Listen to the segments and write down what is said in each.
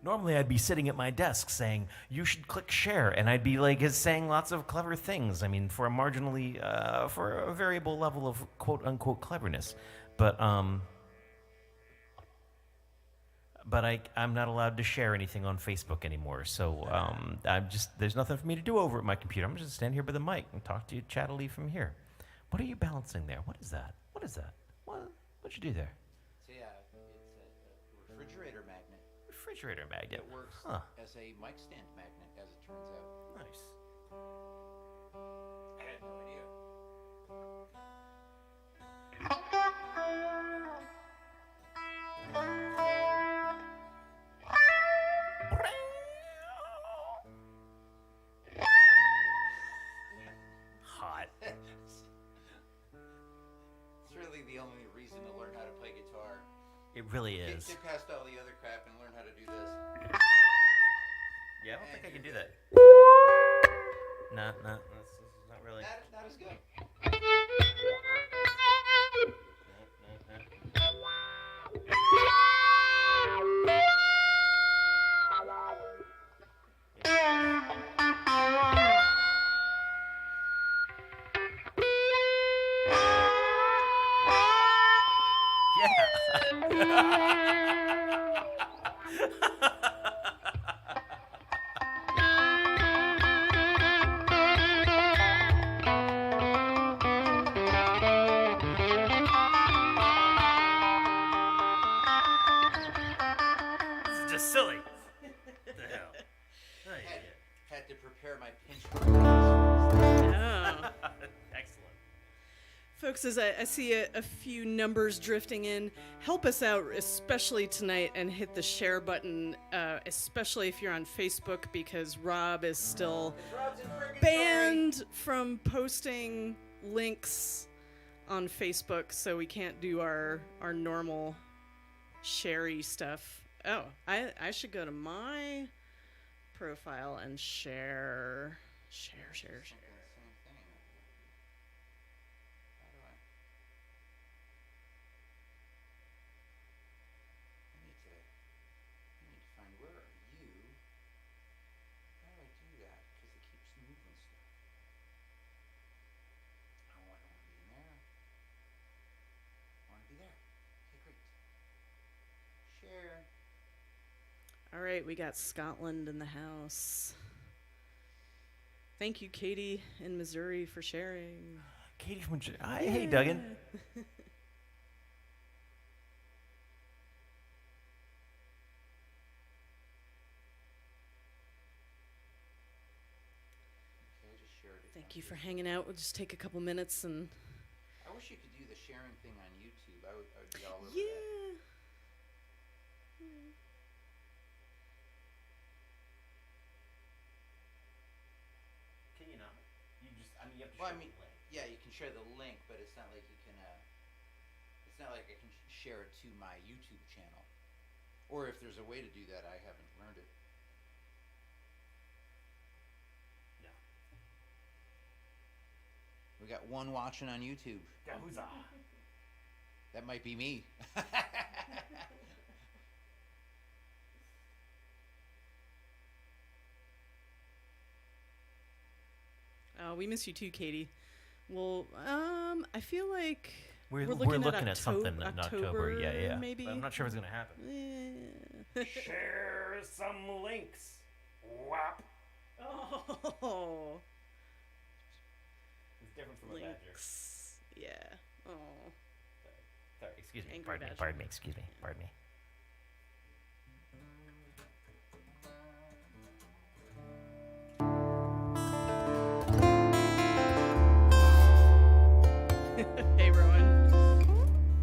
normally I'd be sitting at my desk saying, you should click share, and I'd be like saying lots of clever things. I mean, for a marginally, for a variable level of quote-unquote cleverness. But I'm not allowed to share anything on Facebook anymore, so there's nothing for me to do over at my computer. I'm just stand here by the mic and talk to you chattily from here. What are you balancing there? What is that? What'd you do there? It's a refrigerator magnet. Refrigerator magnet. It works as a mic stand magnet, as it turns out. Nice. I had no idea. Hot. It's really the only reason to learn how to play guitar. It really is. Get past all the other crap and learn how to do this. Yeah, I don't think I can do that. No, that's not really. That is good. Silly. What the hell? Had to prepare my pinch. Oh. Excellent. Folks, as I see a few numbers drifting in, help us out, especially tonight, and hit the share button, especially if you're on Facebook, because Rob is still banned from posting links on Facebook, so we can't do our normal sharey stuff. Oh, I should go to my profile and share. All right, we got Scotland in the house. Thank you, Katie in Missouri, for sharing. Katie from Hi, hey, Duggan. Thank you for hanging out. We'll just take a couple minutes and. I wish you could do the sharing thing on YouTube. I would be all over Yeah. that. Can you not? You have to Well, share the link. yeah, you can share the link, but it's not like you can. It's not like I can share it to my YouTube channel, or if there's a way to do that, I haven't learned it. No. We got one watching on YouTube. Yahuza. That might be me. We miss you too, Katie. Well, I feel like We're looking at something in October. Yeah. Maybe. But I'm not sure if it's going to happen. Yeah. Share some links. Whap. Oh. It's different from a badger. Links. Yeah. Oh. Sorry, excuse me. Angry Pardon me. badger. Pardon me. Excuse me. Pardon me. Hey, Rowan.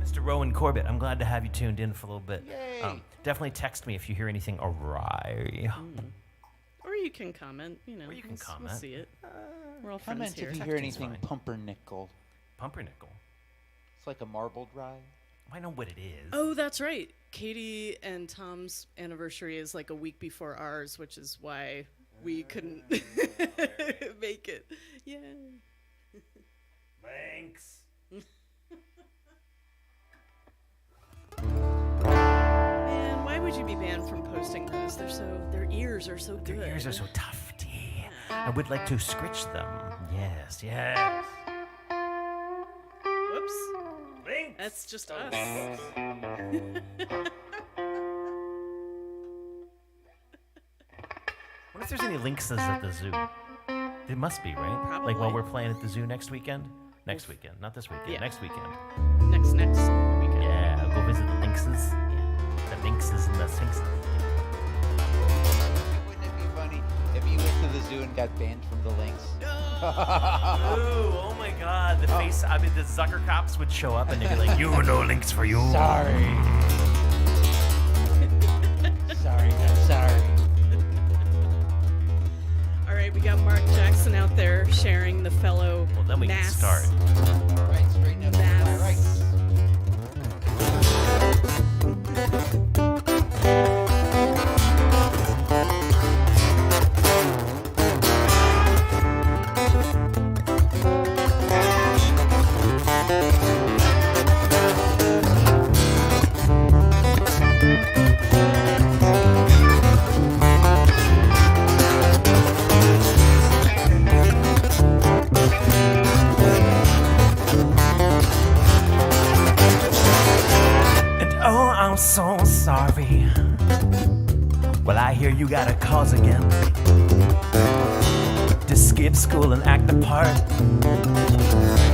Mr. Rowan Corbett, I'm glad to have you tuned in for a little bit. Yay. Definitely text me if you hear anything awry. Or you can comment. You know, Or you can we'll comment. see it. We're all friends Comment here. if you hear Texting's anything fine. pumpernickel. Pumpernickel. It's like a marbled rye. I know what it is. Oh, that's right. Katie and Tom's anniversary is like a week before ours, which is why we couldn't make it. Yeah. Thanks. Man, why would you should be banned from posting those. Their ears are so good. Their ears are so tufty. I would like to scritch them. Yes, yes. Whoops. Links. That's just us. What if there's any lynxes at the zoo? There must be, right? Probably. Like while we're playing at the zoo next weekend? Next weekend, not this weekend. Yeah. Next weekend. Next weekend. Yeah, I'll go visit the lynxes. Yeah. The lynxes and the sphinxes. Wouldn't it be funny if you went to the zoo and got banned from the links? Ooh, oh my God! The Zucker cops would show up and they'd be like, "You no links for you." Sorry. Sorry. All right, we got Mark Jackson out there sharing the fellow Well, then we can mass. start. All right, straighten up my rights. I'm so sorry. Well, I hear you got a cause again to skip school and act the part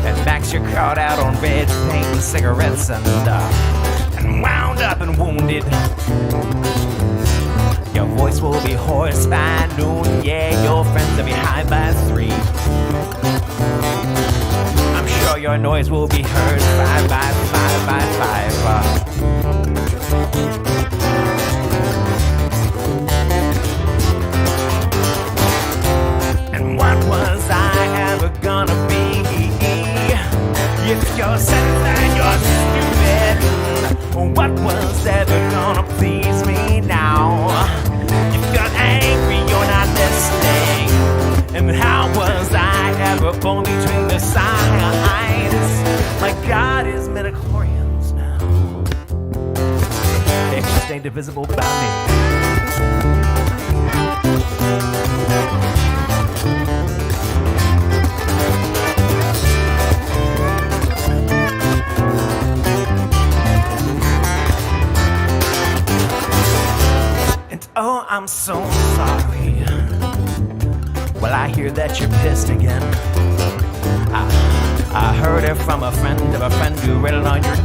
and max your crowd out on red paint and cigarettes and wound up and wounded. Your voice will be hoarse by noon. Yeah, your friends will be high by 3. I'm sure your noise will be heard 5 by 5 by 5. And what was I ever gonna be if you're sad and you're stupid? What was ever gonna please me now? If you're angry, you're not listening. And how was I ever born between the signs? My God is midichlorians now. Extra indivisible by me. Oh, I'm so sorry. Well, I hear that you're pissed again. I heard it from a friend of a friend who read it on your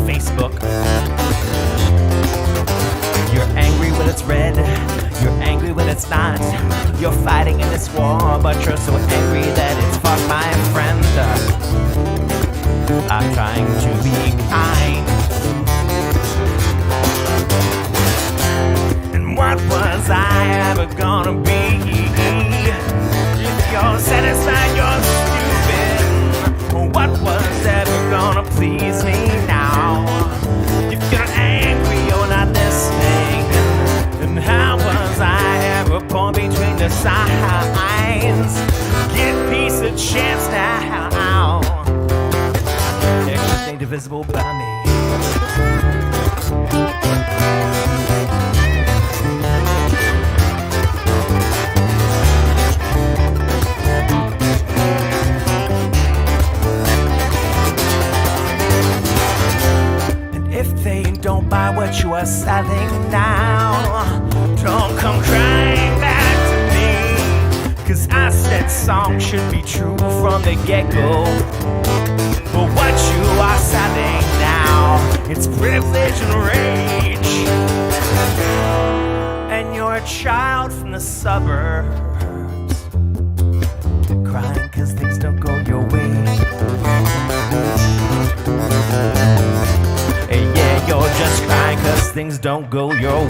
Facebook. You're angry when it's red. You're angry when it's not. You're fighting in this war, but you're so angry that it's fought, my friend. I'm trying to be kind. What was I ever gonna be? If you're satisfied, you're stupid. What was ever gonna please me now? If you're angry, you're not listening. And how was I ever born between the signs? Get peace a chance now. Everything divisible by me. If they don't buy what you are selling now, don't come crying back to me. 'Cause I said songs should be true from the get-go. But what you are selling now, it's privilege and rage. And you're a child from the suburbs, crying 'cause things don't go your way. Yeah, you're just crying 'cause things don't go your way.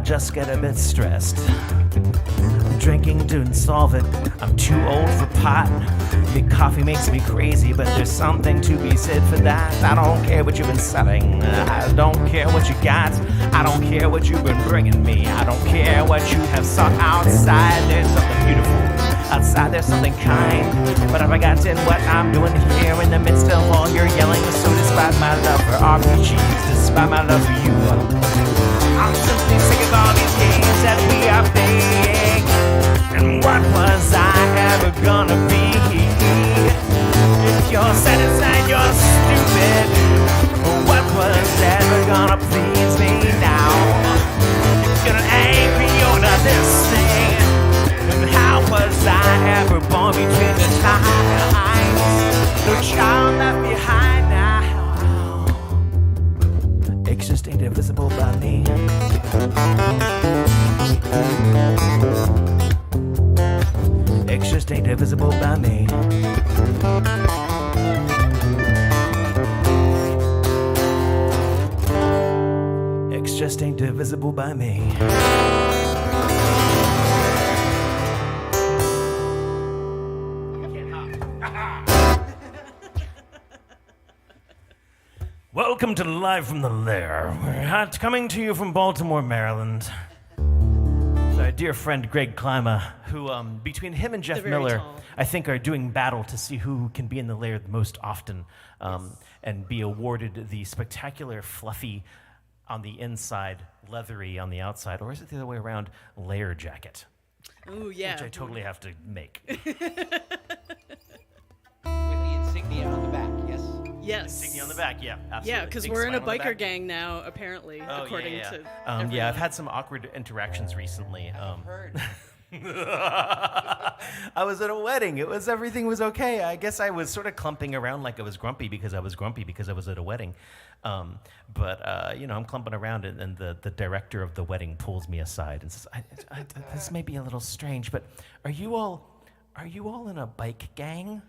just get a bit stressed. Drinking didn't solve it. I'm too old for pot. Big coffee makes me crazy, but there's something to be said for that. I don't care what you've been selling. I don't care what you got. I don't care what you've been bringing me. I don't care what you have sought outside. There's something beautiful outside. There's something kind. But I've forgotten what I'm doing here in the midst of all your yelling. So despite my love for RPGs, despite my love for you, I'm simply sick of all these games that we are playing. And what was I ever gonna be? If you're satisfied, you're stupid. What was ever gonna please me now? If you're not angry, you're not listening. And how was I ever born between the times? No child left behind now. It's just ain't invisible by me. It's just ain't divisible by me. X just ain't divisible by me. Welcome to Live from the Lair. We're coming to you from Baltimore, Maryland. Our dear friend Greg Klyma, who between him and Jeff Miller, tall. I think are doing battle to see who can be in the Lair the most often, and be awarded the spectacular, fluffy on the inside, leathery on the outside, or is it the other way around, Lair jacket, Oh yeah. which I totally have to make. With the insignia on the back, yes? Yes. Insignia on the back, yeah, absolutely. Yeah, because Big we're in a smile on the biker back. gang now, apparently, Oh, according yeah. to. Yeah, I've everyone. had some awkward interactions recently. I've heard. I was at a wedding. Everything was okay. I guess I was sort of clumping around like I was grumpy because I was at a wedding. But I'm clumping around, and the director of the wedding pulls me aside and says, "This may be a little strange, but are you all in a bike gang?"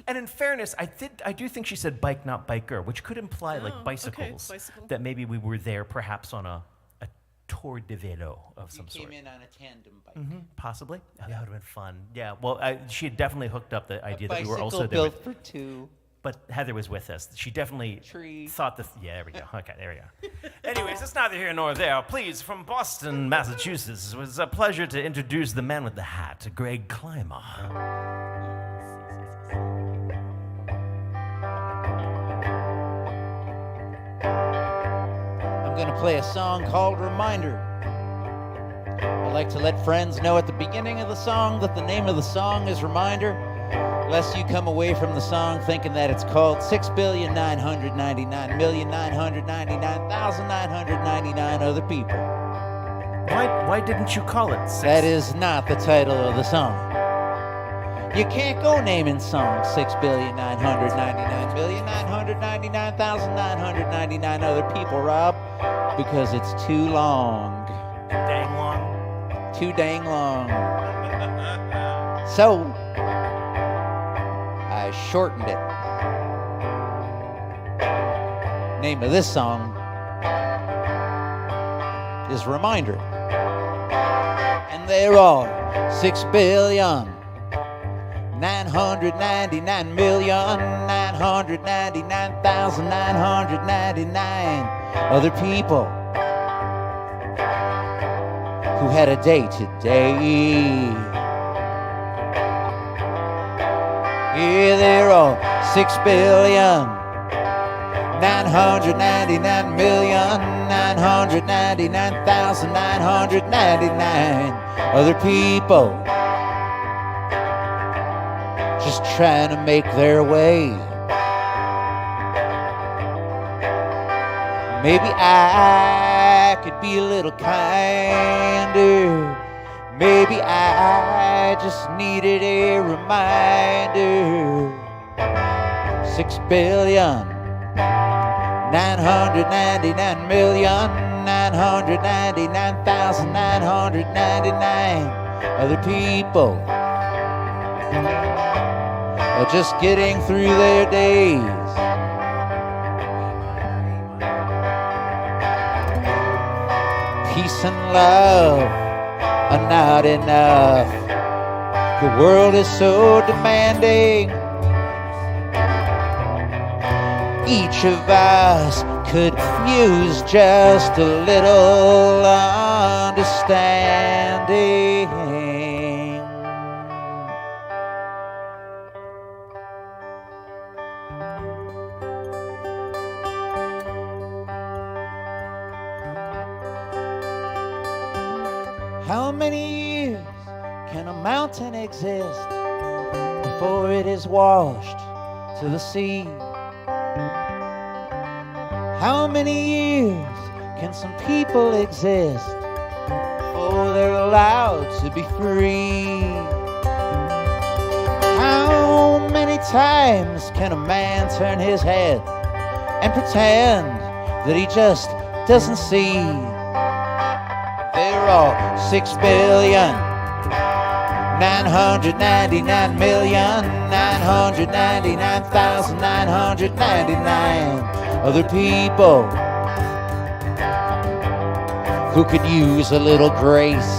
And in fairness, I do think she said bike, not biker, which could imply like okay, bicycles. bicycle. That maybe we were there perhaps on a tour de vélo of You some came sort. in on a tandem bike. Possibly. Oh, that would have been fun. Yeah, well, she had definitely hooked up the idea A that we were bicycle also there. built for two. But Heather was with us. She definitely Tree. thought yeah, there we go. Okay, there we go. Anyways, it's neither here nor there. Please, from Boston, Massachusetts, it was a pleasure to introduce the man with the hat, Greg Klyma. I'm going to play a song called Reminder. I'd like to let friends know at the beginning of the song that the name of the song is Reminder, lest you come away from the song thinking that it's called 6,999,999,999 other people. Why didn't you call it six? That is not the title of the song. You can't go naming songs 6,999,999,999 other people, Rob, because it's too long. Dang long. Too dang long. So, I shortened it. Name of this song is Reminder. And there are 6,999,999,999 other people who had a day today. Yeah, there are 6,999,999,999 other people just trying to make their way. Maybe I could be a little kinder. Maybe I just needed a reminder. 6,999,999,999 other people are just getting through their days. peace and love are not enough. The world is so demanding. Each of us could use just a little understanding. How many years can a mountain exist before it is washed to the sea? How many years can some people exist before they're allowed to be free? How many times can a man turn his head and pretend that he just doesn't see? They're all 6,999,999,999 other people who could use a little grace.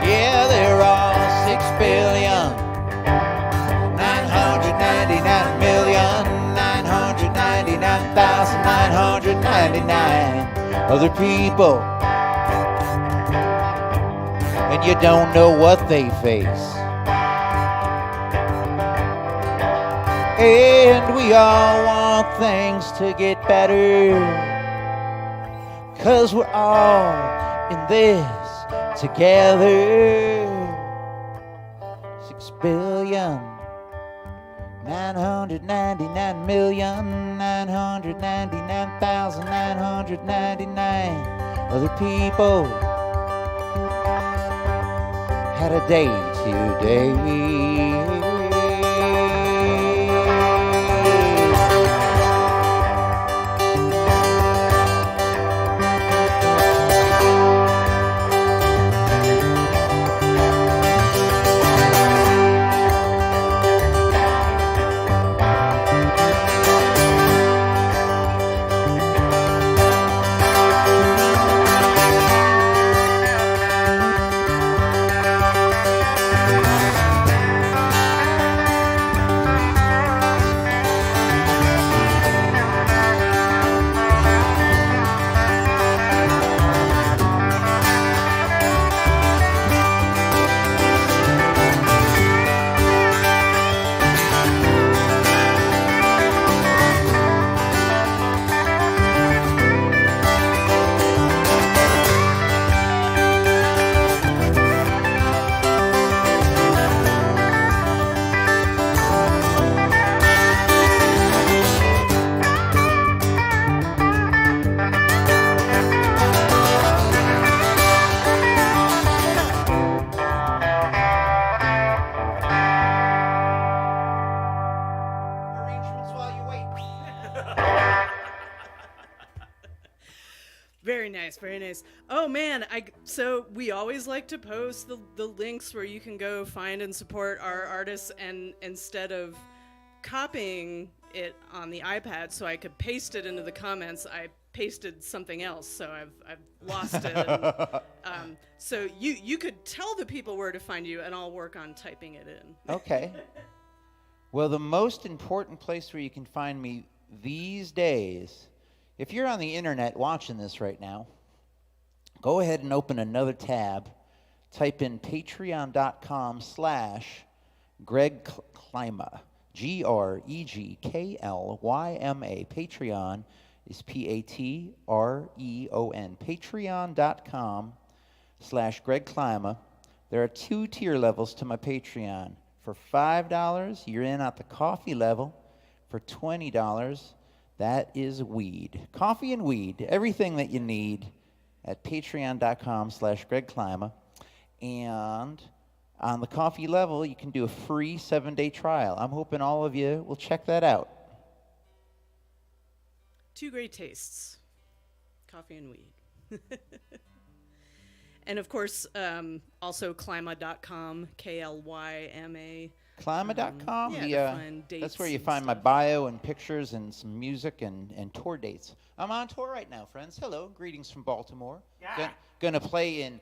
Yeah, they're all 6,999,999,999 other people, and you don't know what they face. And we all want things to get better, 'cause we're all in this together. 6,999,999,999 other people had a day today. Very nice, very nice. Oh man, so we always like to post the links where you can go find and support our artists, and instead of copying it on the iPad so I could paste it into the comments, I pasted something else, so I've lost it. And, so you could tell the people where to find you, and I'll work on typing it in. Okay. Well, the most important place where you can find me these days, if you're on the internet watching this right now, go ahead and open another tab. Type in patreon.com/Greg Klyma. GregKlyma. Patreon is Patreon. Patreon.com/Greg Klyma. There are 2 tier levels to my Patreon. For $5, you're in at the coffee level. For $20, that is weed. Coffee and weed, everything that you need at patreon.com/Greg Klyma. And on the coffee level, you can do a free 7-day trial. I'm hoping all of you will check that out. 2 great tastes, coffee and weed. And of course, also Klyma.com, Klyma. Klyma.com. Yeah, to find dates That's where you and find my stuff. bio and pictures and some music and tour dates. I'm on tour right now, friends. Hello, greetings from Baltimore. Yeah. Gonna play in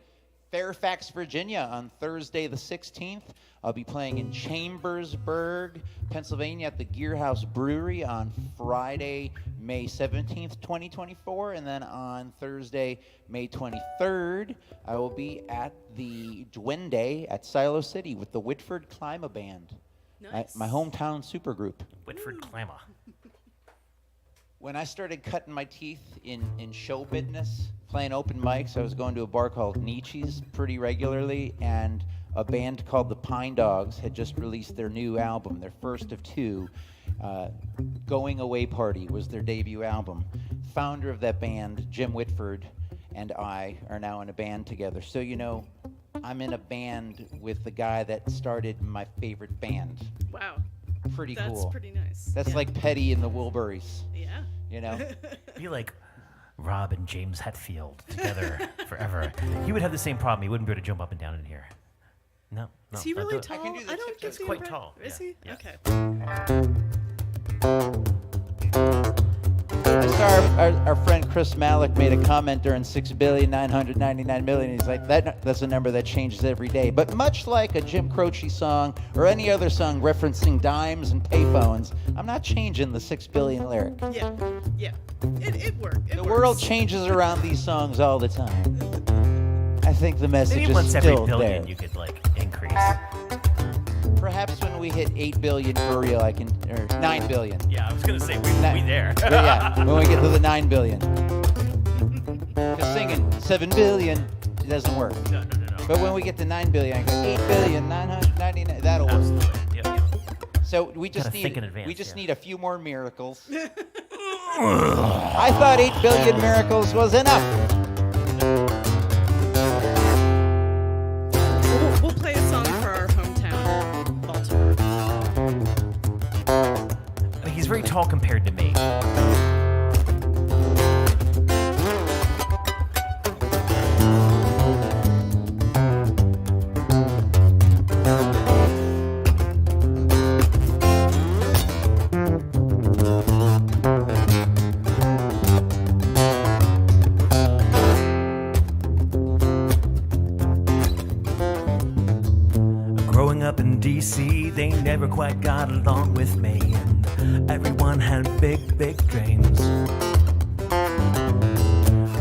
Fairfax, Virginia on Thursday the 16th. I'll be playing in Chambersburg, Pennsylvania at the Gear House Brewery on Friday, May 17th, 2024. And then on Thursday, May 23rd, I will be at the Duende at Silo City with the Whitford Klyma Band, Nice. my hometown supergroup. Whitford Klyma. When I started cutting my teeth in show business, playing open mics, I was going to a bar called Nietzsche's pretty regularly, and a band called the Pine Dogs had just released their new album, their first of two. Going Away Party was their debut album. Founder of that band, Jim Whitford, and I are now in a band together. So, you know, I'm in a band with the guy that started my favorite band. Wow. Pretty That's cool. pretty nice. That's Yeah. like Petty and the Wilburys, Yeah. you know? Be like Rob and James Hetfield together forever. He would have the same problem. He wouldn't be able to jump up and down in here. No. Is he don't really do it. tall? I can do the I don't tip get touch. the Quite impre- tall, Is yeah, he? yeah. Okay. I saw our friend Chris Malick made a comment during 6,999,000,000. He's like, that's a number that changes every day. But much like a Jim Croce song or any other song referencing dimes and payphones, I'm not changing the 6 billion lyric. Yeah. Yeah. It worked. The world changes around these songs all the time. I think the message Maybe is once every still billion there. you could like increase. Perhaps when we hit 8 billion for real, I can, or 9 billion. Yeah, I was gonna say we there. But yeah, when we get to the 9 billion. Because singing 7 billion, it doesn't work. No. But when we get to 9 billion, I go 8 billion, 999, that'll work. Absolutely. Yep. So we just Gotta think in need advance, we just yeah. need a few more miracles. I thought 8 billion miracles was enough. We'll play a song for our hometown, Baltimore. I mean, he's very tall compared to me. Growing up in D.C., they never quite got along with me, and everyone had big, big dreams.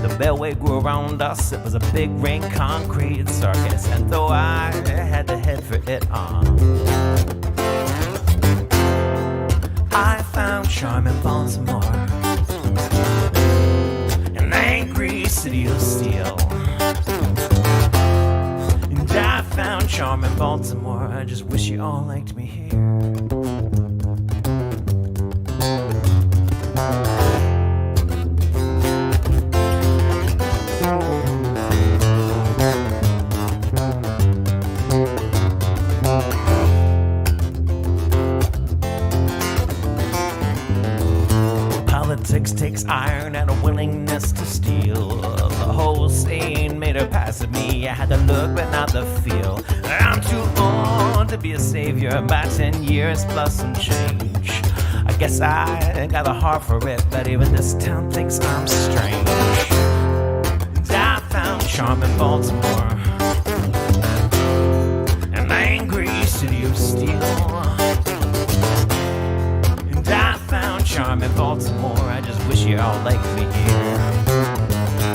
The beltway grew around us, it was a big ring concrete circus, and though I had to head for it on, I found charm in Baltimore, an angry city of steel. And I found charm in Baltimore. I just wish you all liked me here. Politics takes iron and a willingness to steal. The whole scene made a pass at me. I had the look but not the feel. I'm too old to be a savior by 10 years plus some change. I guess I got a heart for it, but even this town thinks I'm strange. I found charm in Baltimore, an angry city of steel. And I found charm in Baltimore. I just wish you all liked me here.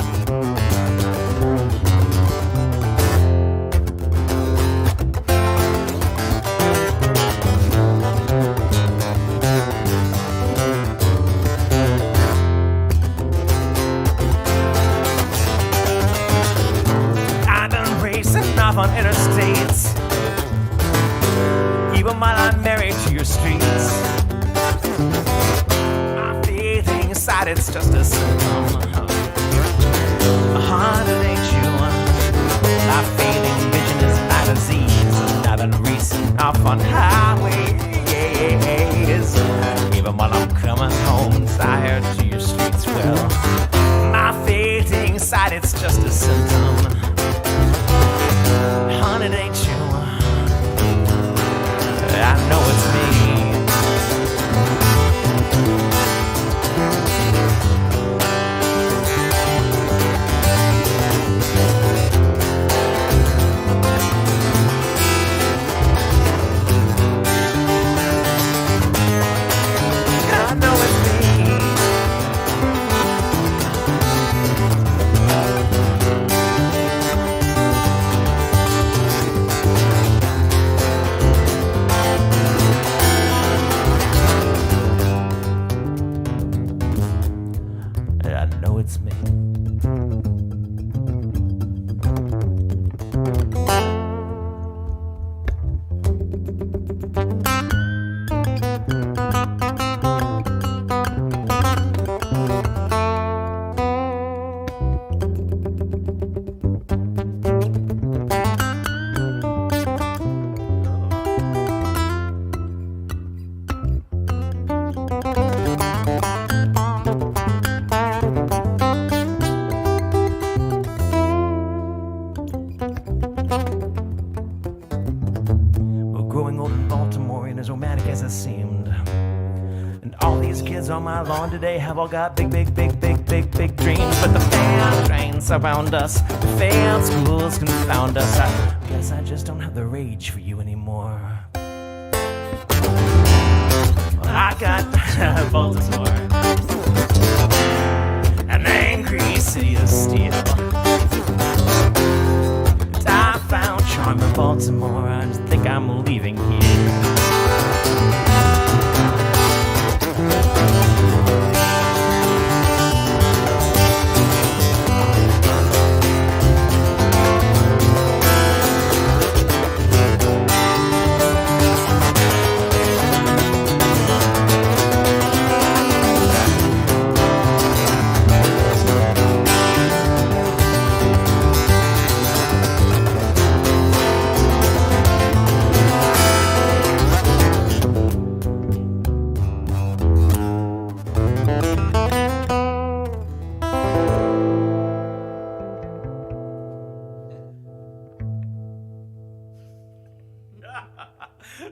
I've been racing off on interstates, even while I'm married to your streets. My feeling inside, it's just a symptom. My heart, it ain't you. My fading vision is my disease. And I've been racing off on highways, even while I'm coming home tired to your streets. Well, my fading inside, it's just a symptom. Honey, it ain't you. I dramatic as it seemed. And all these kids on my lawn today have all got big dreams. But the failed trains surround us, the failed schools confound us. I guess I just don't have the rage for you anymore. Well, I got Baltimore, an angry city of steel. I found charm in Baltimore, I just think I'm leaving here.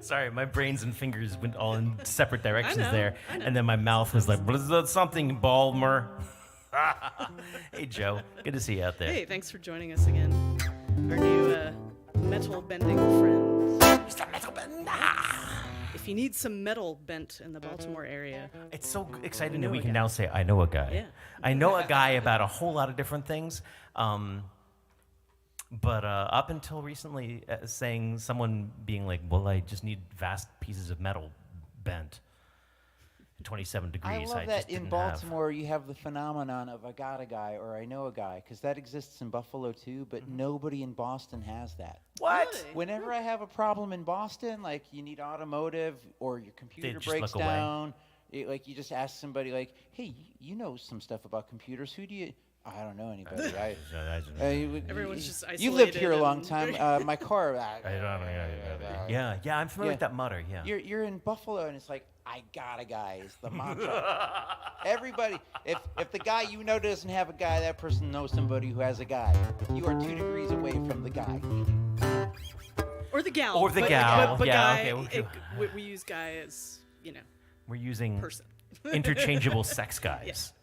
Sorry, my brains and fingers went all in separate directions there. And then my mouth was like, something, Baltimore. Hey, Joe. Good to see you out there. Hey, thanks for joining us again. Our new metal bending friend. Mr. Metal Bend. If you need some metal bent in the Baltimore area. It's so exciting that we can now say, I know a guy. Yeah. I know a guy about a whole lot of different things. But up until recently, saying someone being like, well, I just need vast pieces of metal bent. 27 degrees. I love I that just in didn't Baltimore you have the phenomenon of I got a guy or I know a guy, because that exists in Buffalo too, but nobody in Boston has that. What? Really? Whenever I have a problem in Boston, like you need automotive or your computer just breaks look away. down, like you just ask somebody like, hey, you know some stuff about computers. Who do you... I don't know anybody. Everyone's just You lived here a isolated long and- time. My car... Yeah, I'm familiar with that mutter, yeah. You're in Buffalo, and it's like, I got a guy is the mantra. Everybody, if the guy you know doesn't have a guy, that person knows somebody who has a guy. You are 2 degrees away from the guy. Or the gal. Or the gal, But yeah, guy, okay. we use guy as, We're using person. interchangeable sex guys. Yes.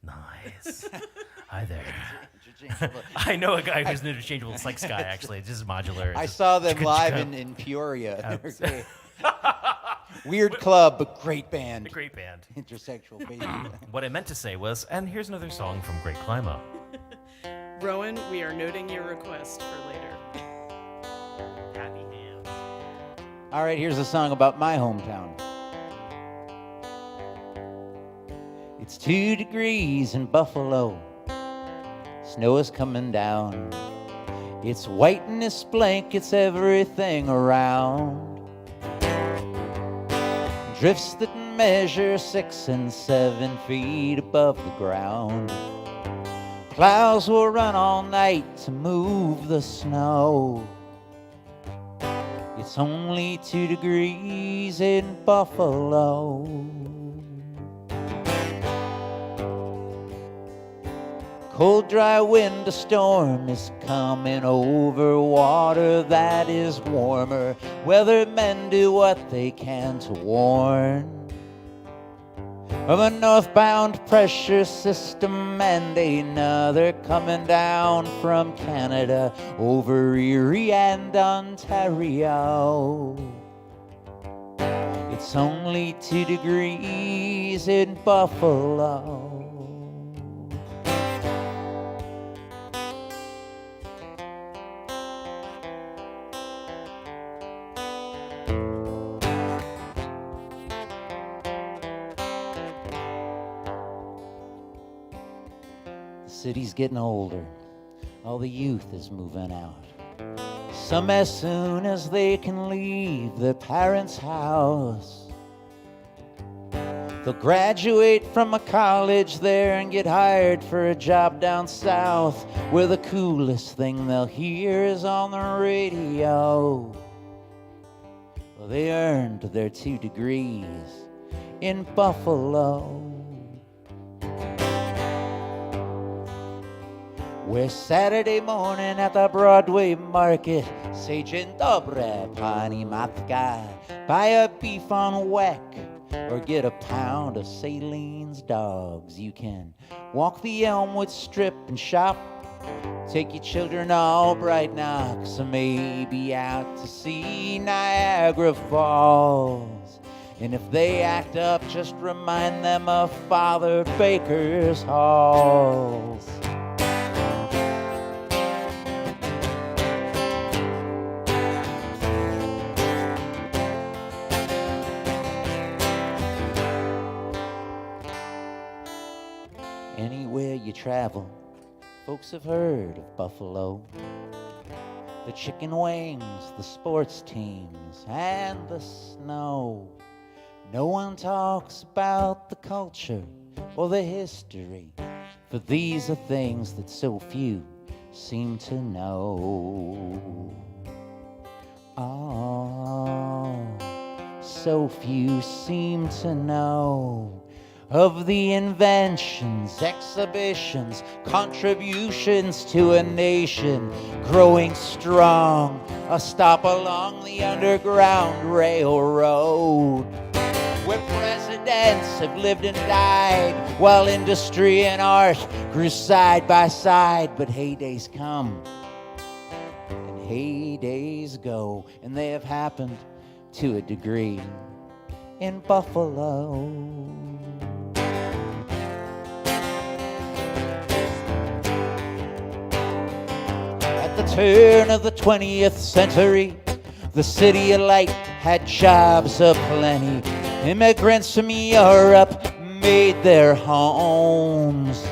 Nice. Hi there. Interchangeable. I know a guy who's an interchangeable sex guy, actually. It's just modular. It's I just saw them chicka live chicka. in Peoria. They're great. Weird club, but great band. A great band. Intersexual baby. What I meant to say was, and here's another song from Great Klyma. Rowan, we are noting your request for later. Happy hands. All right, here's a song about my hometown. It's 2 degrees in Buffalo. Snow is coming down. It's white and it's blank, it's everything around. Drifts that measure 6 and 7 feet above the ground. Plows will run all night to move the snow. It's only 2 degrees in Buffalo. Cold, dry wind, a storm is coming over water that is warmer. Weathermen do what they can to warn of a northbound pressure system and another coming down from Canada over Erie and Ontario. It's only 2 degrees in Buffalo. The city's getting older. All the youth is moving out. Some as soon as they can leave their parents' house. They'll graduate from a college there and get hired for a job down south, where the coolest thing they'll hear is on the radio. Well, they earned their 2 degrees in Buffalo. Where Saturday morning at the Broadway market, say dzień dobry, pani matka, buy a beef on whack, or get a pound of Saileen's dogs. You can walk the Elmwood Strip and shop, take your children all bright knocks, or maybe out to see Niagara Falls. And if they act up, just remind them of Father Baker's halls. Anywhere you travel, folks have heard of Buffalo. The chicken wings, the sports teams, and the snow. No one talks about the culture or the history, for these are things that so few seem to know. Oh, so few seem to know of the inventions, exhibitions, contributions to a nation growing strong, a stop along the Underground Railroad, where presidents have lived and died, while industry and art grew side by side. But heydays come and heydays go, and they have happened to a degree in Buffalo. At the turn of the 20th century, the city of light had jobs aplenty. Immigrants from Europe made their homes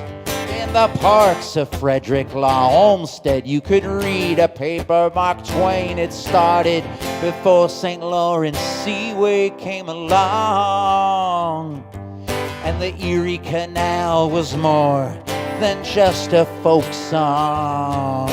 in the parks of Frederick Law Olmsted. You could read a paper Mark Twain had started before St. Lawrence Seaway came along. And the Erie Canal was more than just a folk song.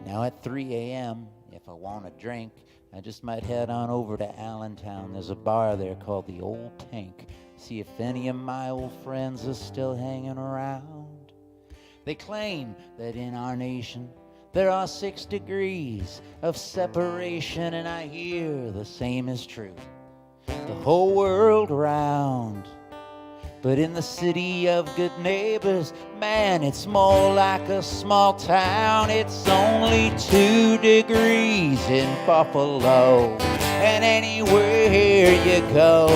Now at 3 a.m., if I want a drink, I just might head on over to Allentown. There's a bar there called the Old Tank. See if any of my old friends are still hanging around. They claim that in our nation there are 6 degrees of separation, and I hear the same is true the whole world round. But in the city of good neighbors, man, it's more like a small town. It's only 2 degrees in Buffalo, and anywhere you go,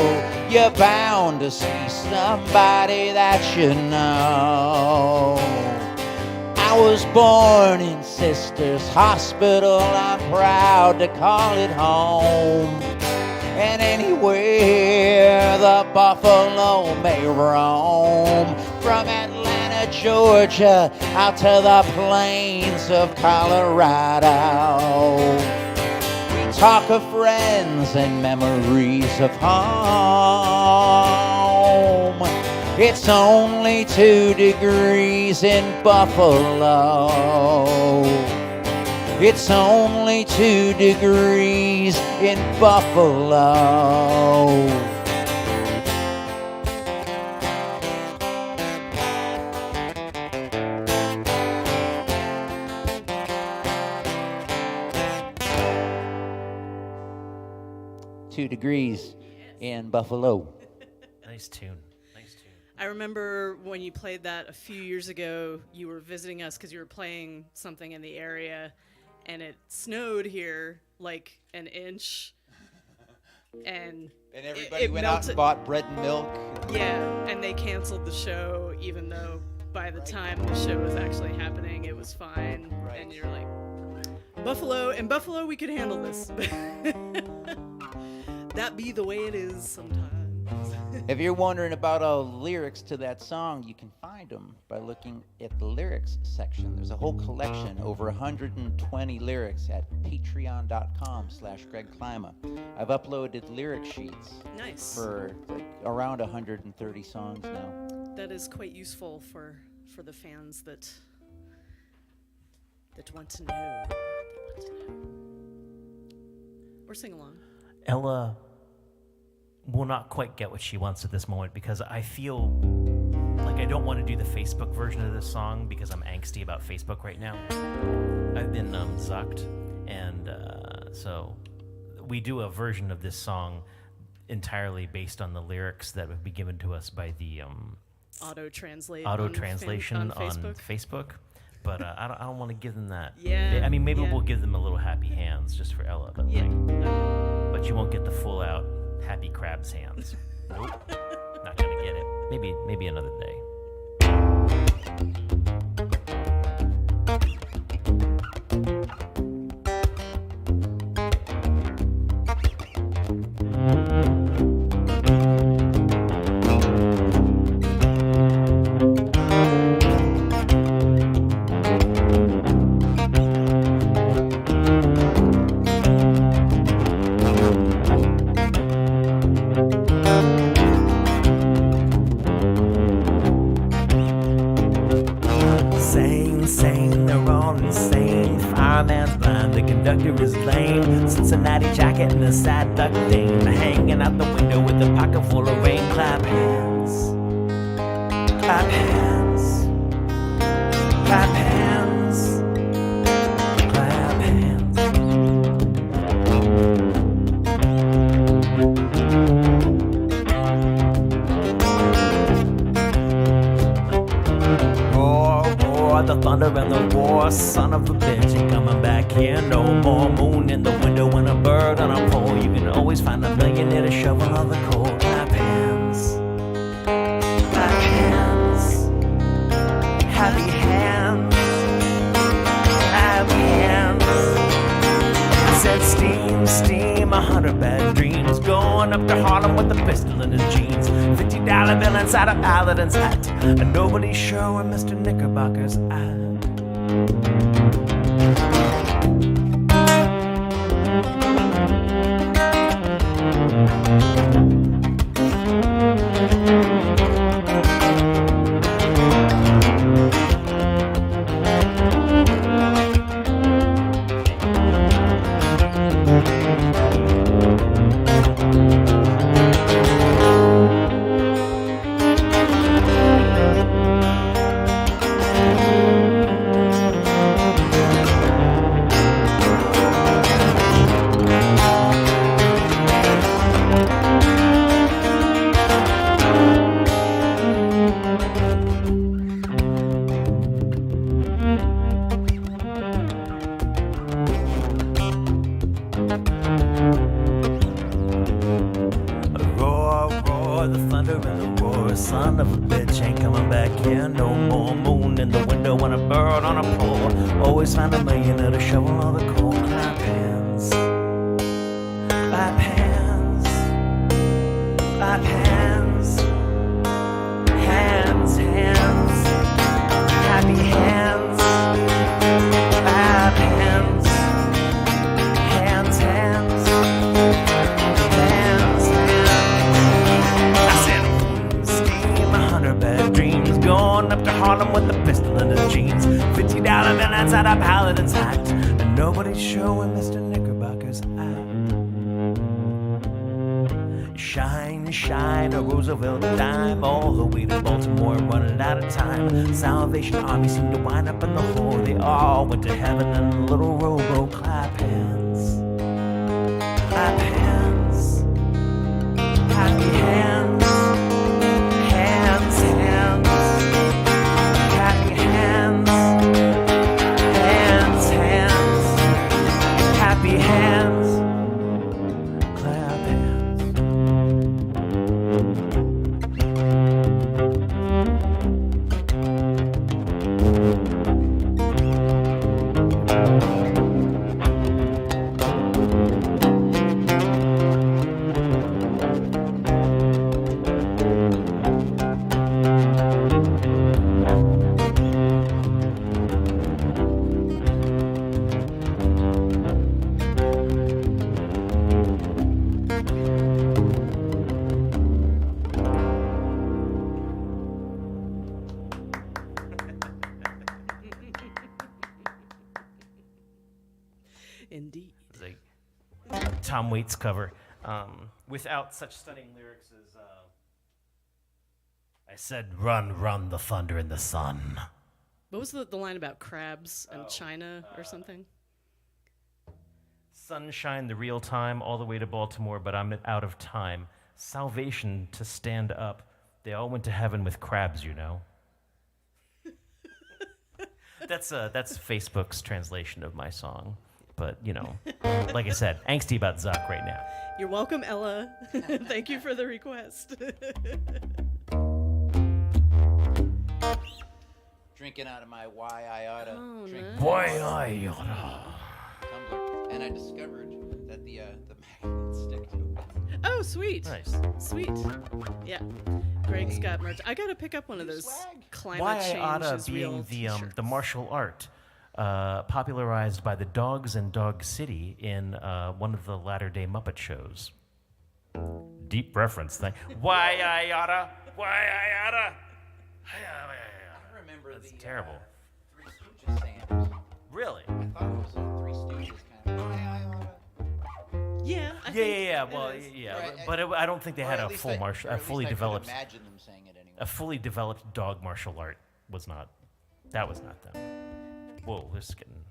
you're bound to see somebody that you know. I was born in Sisters Hospital, I'm proud to call it home. And anywhere the buffalo may roam, from Atlanta, Georgia, out to the plains of Colorado. We talk of friends and memories of home. It's only 2 degrees in Buffalo. It's only 2 degrees in Buffalo. Two degrees in Buffalo. Nice tune. Nice tune. I remember when you played that a few years ago, you were visiting us because you were playing something in the area, and it snowed here like an inch. And everybody it went out and bought bread and milk. Yeah, and they canceled the show, even though by the time the show was actually happening, it was fine. Right. And you're like, Buffalo, we could handle this. That be the way it is sometimes. If you're wondering about all the lyrics to that song, you can find them by looking at the lyrics section. There's a whole collection, over 120 lyrics at patreon.com/Greg Klyma. I've uploaded lyric sheets Nice. for like around 130 songs now. That is quite useful for the fans that want to know. Or sing along. Ella will not quite get what she wants at this moment because I feel like I don't want to do the Facebook version of this song because I'm angsty about Facebook right now. I've been zucked, and so we do a version of this song entirely based on the lyrics that would be given to us by the Auto-translation on Facebook. Facebook. But I don't want to give them that. Yeah, I mean, maybe yeah. we'll give them a little happy hands just for Ella, but Yeah. but you won't get the full out happy crabs hands. Nope, not gonna get it. Maybe another day. Insane, they're all insane. Fireman's blind, the conductor is lame. Cincinnati jacket and a sad duck dame. Hanging out the window with a pocket full of rain. Clap hands, clap hands, clap hands, clap hands. The thunder and the roar, son of a bitch, ain't coming back here no more. Moon in the window and a bird on a pole. You can always find a millionaire to shovel all the coal. Clap hands, clap hands, happy hands, happy hands. I said steam, steam, 100 bad dreams. Going up to Harlem with a pistol in his jeans. $50 bill inside of Aladdin's hat. And nobody's sure where Mr. Knickerbocker's at. Son of a bitch ain't coming back here no more. Moon in the window and a bird on a pole. Always find a millionaire to shovel all the coal. Clap hands, clap hands, clap hands, hands, hands, happy hands, clap hands, hands, hands, hands, hands. I said steam, 100 bad dreams. Going up to Harlem with a pistol in his jeans. $50 bill outside a paladin's hat. And nobody's sure where Mr. Knickerbocker's at. Shine, shine, a Roosevelt dime. All the way to Baltimore, running out of time. Salvation Army seemed to wind up in the hole. They all went to heaven in a little robo. Clap hands, clap hands, happy hands, hands, hands, happy hands, hands, hands, happy hands, clap hands. Indeed. It's like Tom Waits cover, without such stunning lyrics as I said, "Run, run, the thunder and the sun." What was the line about crabs and China or something? Sunshine, the real time, all the way to Baltimore, but I'm out of time. Salvation to stand up. They all went to heaven with crabs, you know. That's Facebook's translation of my song. But, you know, like I said, angsty about Zuck right now. You're welcome, Ella. Thank you for the request. Drinking out of my why I oughta drink. nice. Why I oughta. Tumbler. And I discovered that the magnet stick to it. Oh, sweet. Nice. Sweet. Yeah. Greg's got merch. I gotta pick up one of those Swag. climate Why I change oughta is being real the t-shirts. martial art popularized by the Dogs and Dog City in one of the latter-day Muppet shows. Deep reference thing. Why I oughta. Why I oughta. I remember That's the terrible. Three Stooges saying it. Really? I thought it was on Three Stooges kind of. Why I oughta. Yeah. I Yeah, think yeah. it Well, is. yeah. Right, But I don't think they Or had at a least full I- martial, or a at least fully I could developed, imagine them saying it anyway. a fully developed dog martial art was not. That was not them. Whoa, this is getting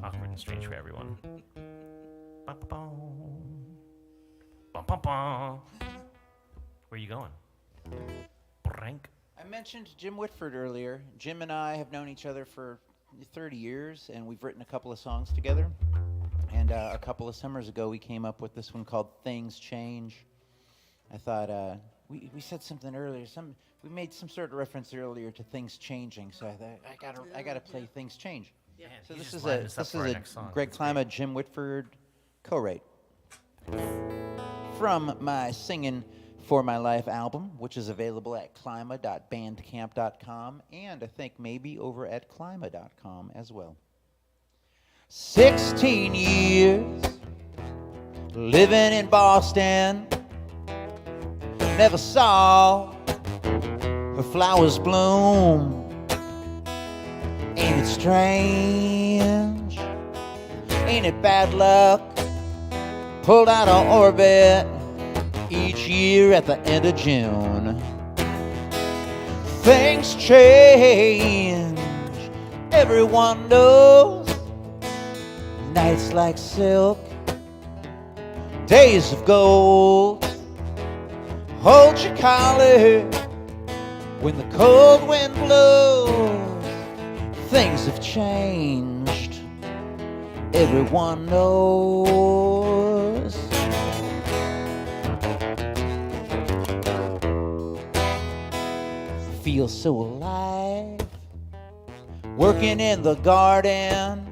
awkward and strange for everyone. Bum, bum, bum. Bum, bum, bum. Where are you going? Brank. I mentioned Jim Whitford earlier. Jim and I have known each other for 30 years, and we've written a couple of songs together. And a couple of summers ago, we came up with this one called "Things Change." I thought we said something earlier. We made some sort of reference earlier to things changing. So I thought I gotta play "Things Change." Yeah. So He this just is lined us up for our a next song. Greg That's great. Klyma, Jim Whitford co-write from my Singing for My Life album, which is available at klyma.bandcamp.com and I think maybe over at klyma.com as well. 16 years living in Boston, never saw her flowers bloom. Ain't it strange? Ain't it bad luck? Pulled out of orbit each year at the end of June. Things change, everyone knows. Nights like silk, days of gold. Hold your collar when the cold wind blows. Things have changed, everyone knows. Feel so alive, working in the garden,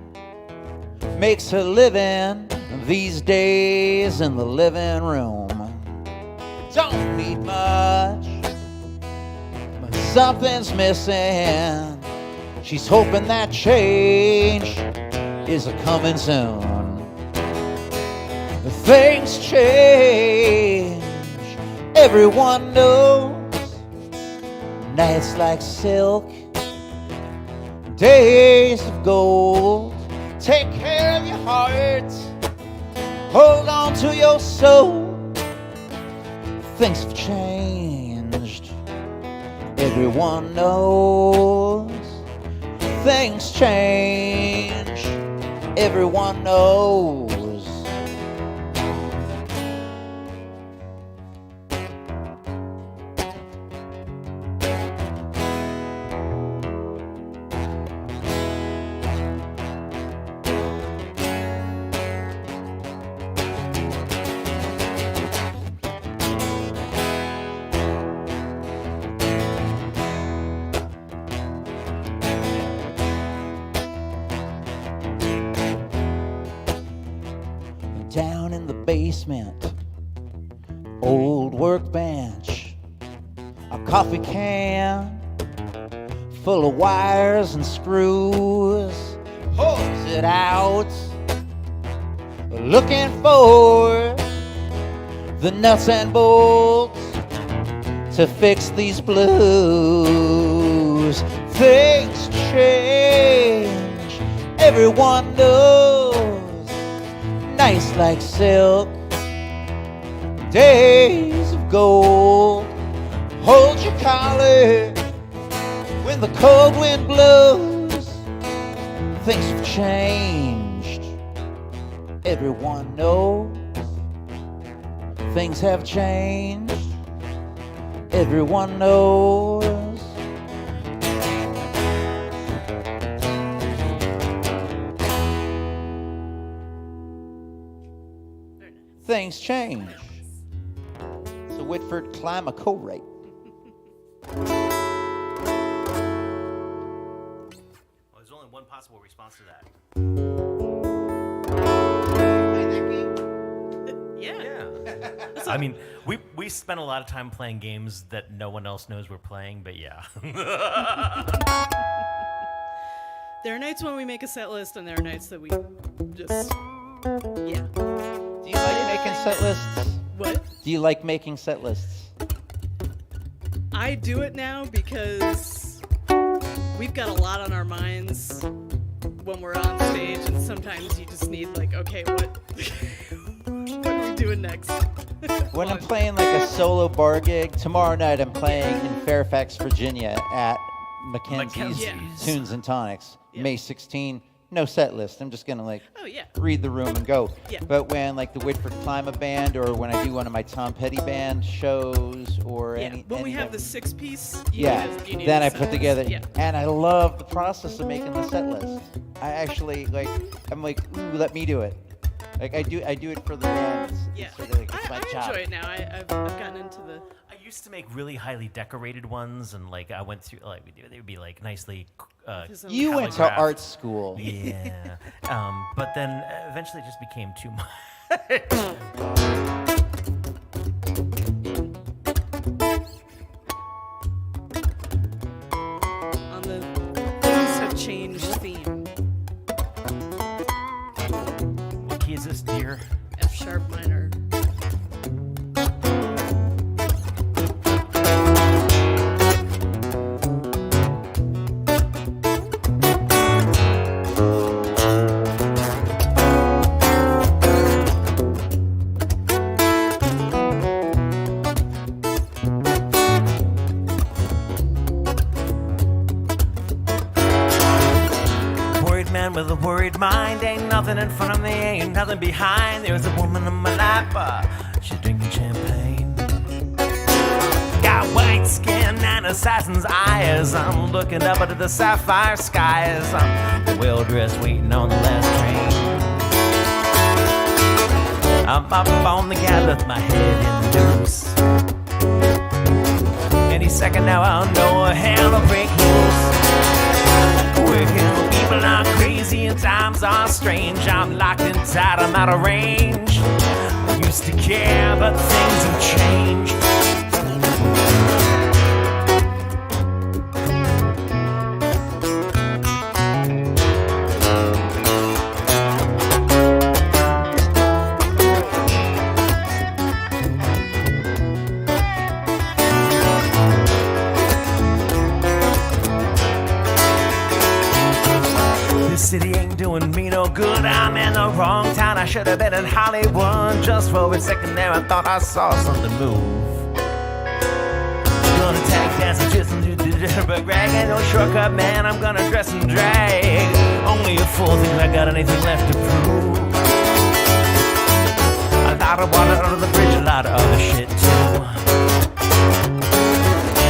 makes her living these days in the living room. Don't need much, but something's missing. She's hoping that change is a-coming soon. Things change, everyone knows. Nights like silk, days of gold. Take care of your heart, hold on to your soul. Things have changed, everyone knows. Things change, everyone knows. Down in the basement, old workbench, a coffee can full of wires and screws. Pulls it out, looking for the nuts and bolts to fix these blues. Things change, everyone knows. nice like silk, days of gold. Hold your collar when the cold wind blows. Things have changed, everyone knows. Things have changed, everyone knows. Things change. It's a Whitford Klyma co-write. Well, there's only one possible response to that. Yeah. I mean, we spent a lot of time playing games that no one else knows we're playing, but yeah. There are nights when we make a set list, and there are nights that we just, yeah. Do you like making set lists? What? Do you like making set lists? I do it now because we've got a lot on our minds when we're on stage, and sometimes you just need, like, okay, what are we doing next? When I'm playing like a solo bar gig, tomorrow night I'm playing in Fairfax, Virginia at Mackenzie's Yeah. Tunes and Tonics, Yeah. May 16. No set list. I'm just gonna like Oh, yeah. read the room and go. Yeah. But when like the Whitford Klyma band, or when I do one of my Tom Petty band shows, or Yeah. any When we any have of- the 6-piece, yeah, you need then a I set put list. together, Yeah. and I love the process of making the set list. I actually like. I'm like, ooh, let me do it. Like I do it for the bands. Yeah. It's sort of like, it's my I job. enjoy it now. I've gotten into the. I used to make really highly decorated ones, and like I went through, like they would be like nicely. His own You went to calligraphed. art school. Yeah, but then eventually it just became too much. On the things have changed theme. What key is this, dear? F sharp minor. Worried man with a worried mind. Ain't nothing in front of me, ain't nothing behind. There's a woman in my lap, she's drinking champagne. Got white skin and assassin's eyes. I'm looking up into the sapphire skies. I'm well dressed, waiting on the last train. I'm up on the gas with my head in the noose. Any second now I'll know hell will break loose. Working people are crazy and times are strange. I'm locked inside, I'm out of range. I used to care, but things have changed. This city ain't doing me no good. I'm in the wrong town. I should have been in Hollywood. Just for a second there, I thought I saw something move. Gonna tag passengers and but rag ain't no shortcut, man. I'm gonna dress and drag. Only a fool thinks I got anything left to prove. A lot of water under the bridge, a lot of other shit too.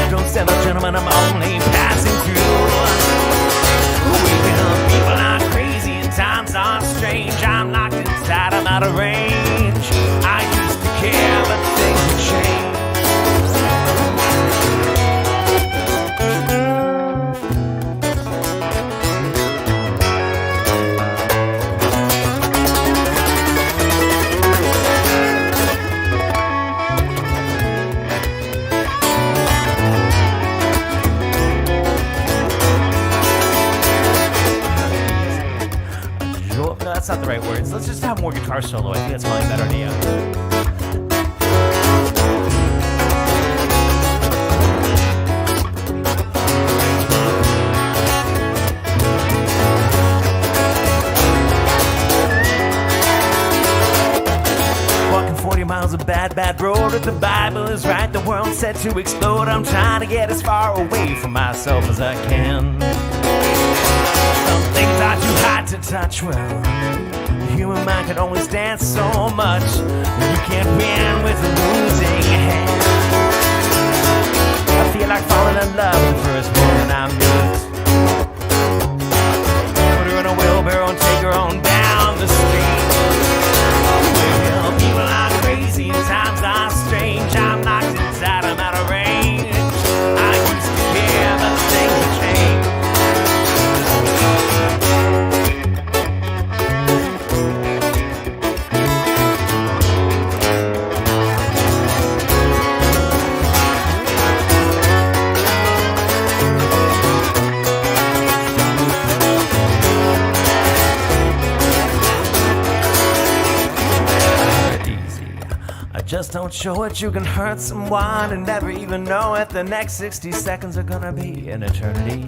Don't stand up, gentlemen, I'm only passing through. Waking up, people are crazy and times are strange. I'm locked inside, I'm out of range. I used to care, but things have changed. No, that's not the right words. Let's just have more guitar solo. I think that's probably a better idea. world's a bad, bad road. If the Bible is right, the world's set to explode. I'm trying to get as far away from myself as I can. Some things are too hot to touch. Well, the human mind can only stand so much. You can't win with a losing hand. I feel like falling in love with the first woman I meet. Put her in a wheelbarrow and take her on down the street. Well, people are crazy and times are strange. I'm locked inside, I'm out of range. I used to care, but the things have changed. Just don't show it, you can hurt someone and never even know it. The next 60 seconds are gonna be an eternity.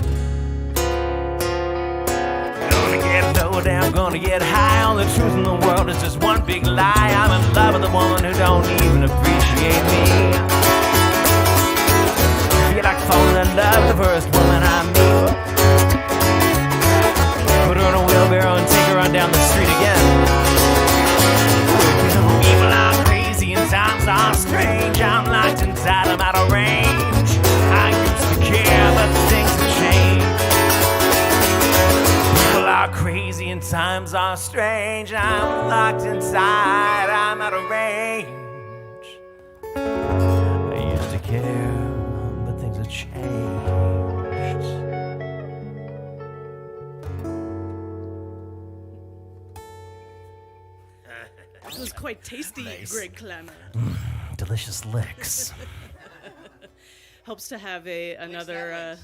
Gonna get low down, gonna get high. On the truth in the world is just one big lie. I'm in love with a woman who don't even appreciate me. I feel like falling in love with the first woman I meet. Put her in a wheelbarrow and take her on down the street again. People are crazy and times are strange. I'm locked inside, I'm out of range. I used to care, but things have changed. People are crazy and times are strange. I'm locked inside, I'm out of range. I used to care, but things have changed. It was quite tasty, Nice. Greg Klyma. Delicious licks. Helps to have another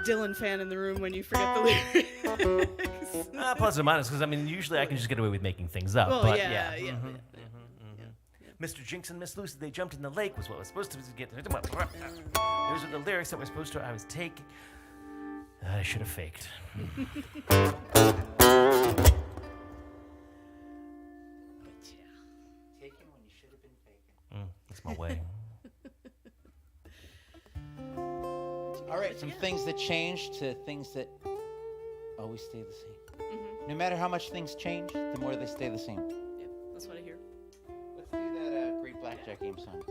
Dylan fan in the room when you forget the lyrics. Plus or minus, because I mean, usually I can just get away with making things up. Well, but yeah. Mr. Jinx and Miss Lucy, they jumped in the lake was what was supposed to get. Those are the lyrics that were supposed to. I was taking. I should have faked. Taken when you should have been faking. That's my way. All right, some things that change to things that always stay the same. No matter how much things change, the more they stay the same. Yep, that's what I hear. Let's do that Great Blackjack Game song.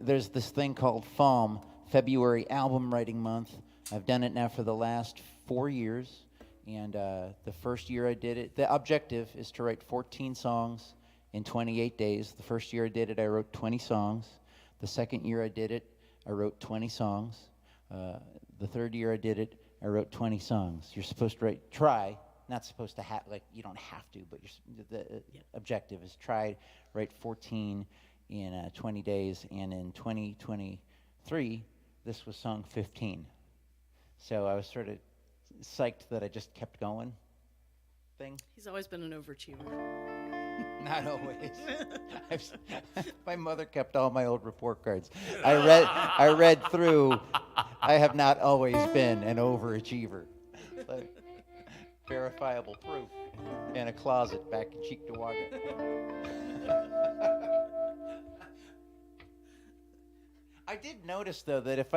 There's this thing called FALM, February Album Writing Month. I've done it now for the last 4 years. And the first year I did it, the objective is to write 14 songs in 28 days. The first year I did it, I wrote 20 songs. The second year I did it, I wrote 20 songs. The third year I did it, I wrote 20 songs. You're supposed to not supposed to have, like, you don't have to, but the objective is write 14 in 20 days. And in 2023, this was song 15. So I was sort of psyched that I just kept going thing. He's always been an overachiever. Not always. My mother kept all my old report cards. I read through. I have not always been an overachiever. Like, verifiable proof in a closet back in Cheektowaga. I did notice though that if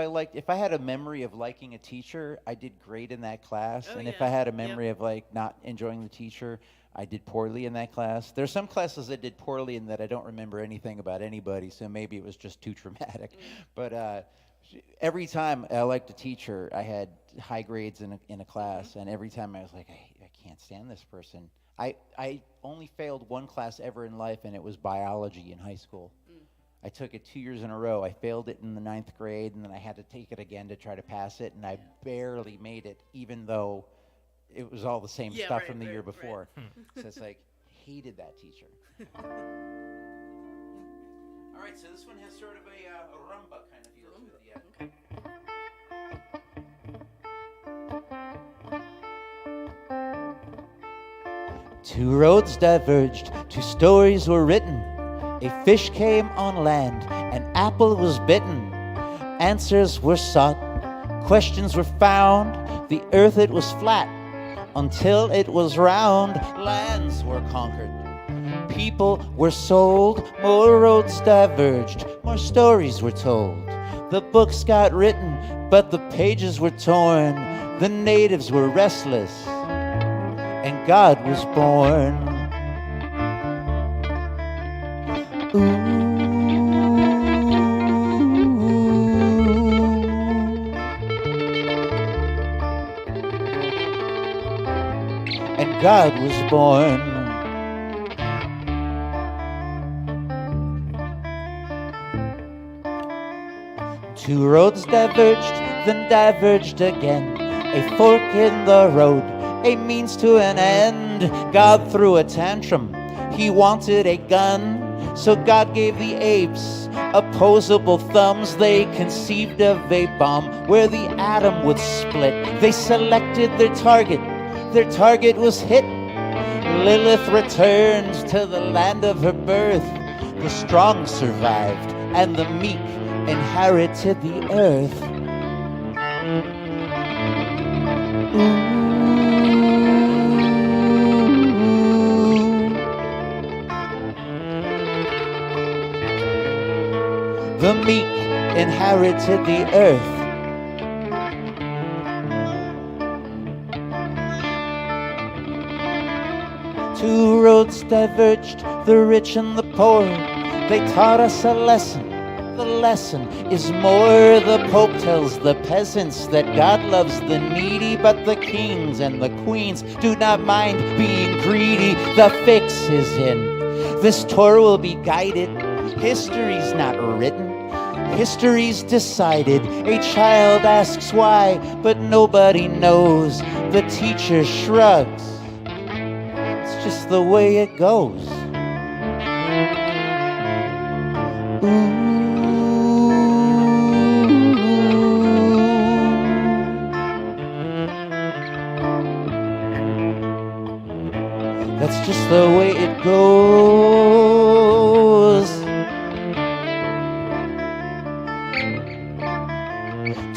I had a memory of liking a teacher, I did great in that class. Oh, and if yeah. I had a memory of like not enjoying the teacher, I did poorly in that class. There's some classes I did poorly in that I don't remember anything about anybody, so maybe it was just too traumatic. But every time I liked a teacher, I had high grades in a class, and every time I was like, I can't stand this person. I only failed one class ever in life, and it was biology in high school. I took it 2 years in a row. I failed it in the 9th grade, and then I had to take it again to try to pass it, and I barely made it, even though it was all the same stuff from the year before. So it's like, hated that teacher. All right, so this one has sort of a rumba kind of feel to it. Two roads diverged, two stories were written. A fish came on land, an apple was bitten. Answers were sought, questions were found. The earth, it was flat, until it was round. Lands were conquered, people were sold, more roads diverged, more stories were told. The books got written, but the pages were torn. The natives were restless, and God was born. Ooh. And God was born. Two roads diverged, then diverged again. A fork in the road, a means to an end. God threw a tantrum, he wanted a gun. So God gave the apes opposable thumbs. They conceived of a bomb where the atom would split. They selected their target was hit. Lilith returned to the land of her birth. The strong survived, and the meek inherited the earth. Ooh. The meek inherited the earth. Two roads diverged, the rich and the poor. They taught us a lesson. The lesson is more. The Pope tells the peasants that God loves the needy, but the kings and the queens do not mind being greedy. The fix is in. This tour will be guided. History's not written. History's decided. A child asks why, but nobody knows. The teacher shrugs. It's just the way it goes. Ooh. That's just the way it goes.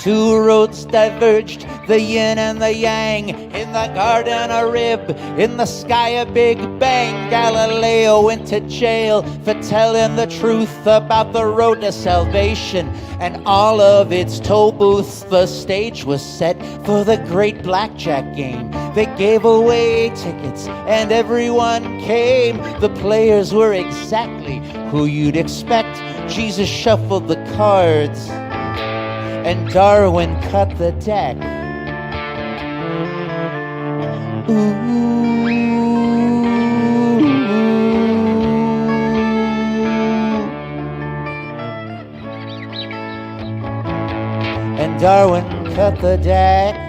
Two roads diverged, the yin and the yang. In the garden a rib, in the sky a big bang. Galileo went to jail for telling the truth about the road to salvation and all of its toll booths. The stage was set for the great blackjack game. They gave away tickets and everyone came. The players were exactly who you'd expect. Jesus shuffled the cards and Darwin cut the deck. Ooh. And Darwin cut the deck.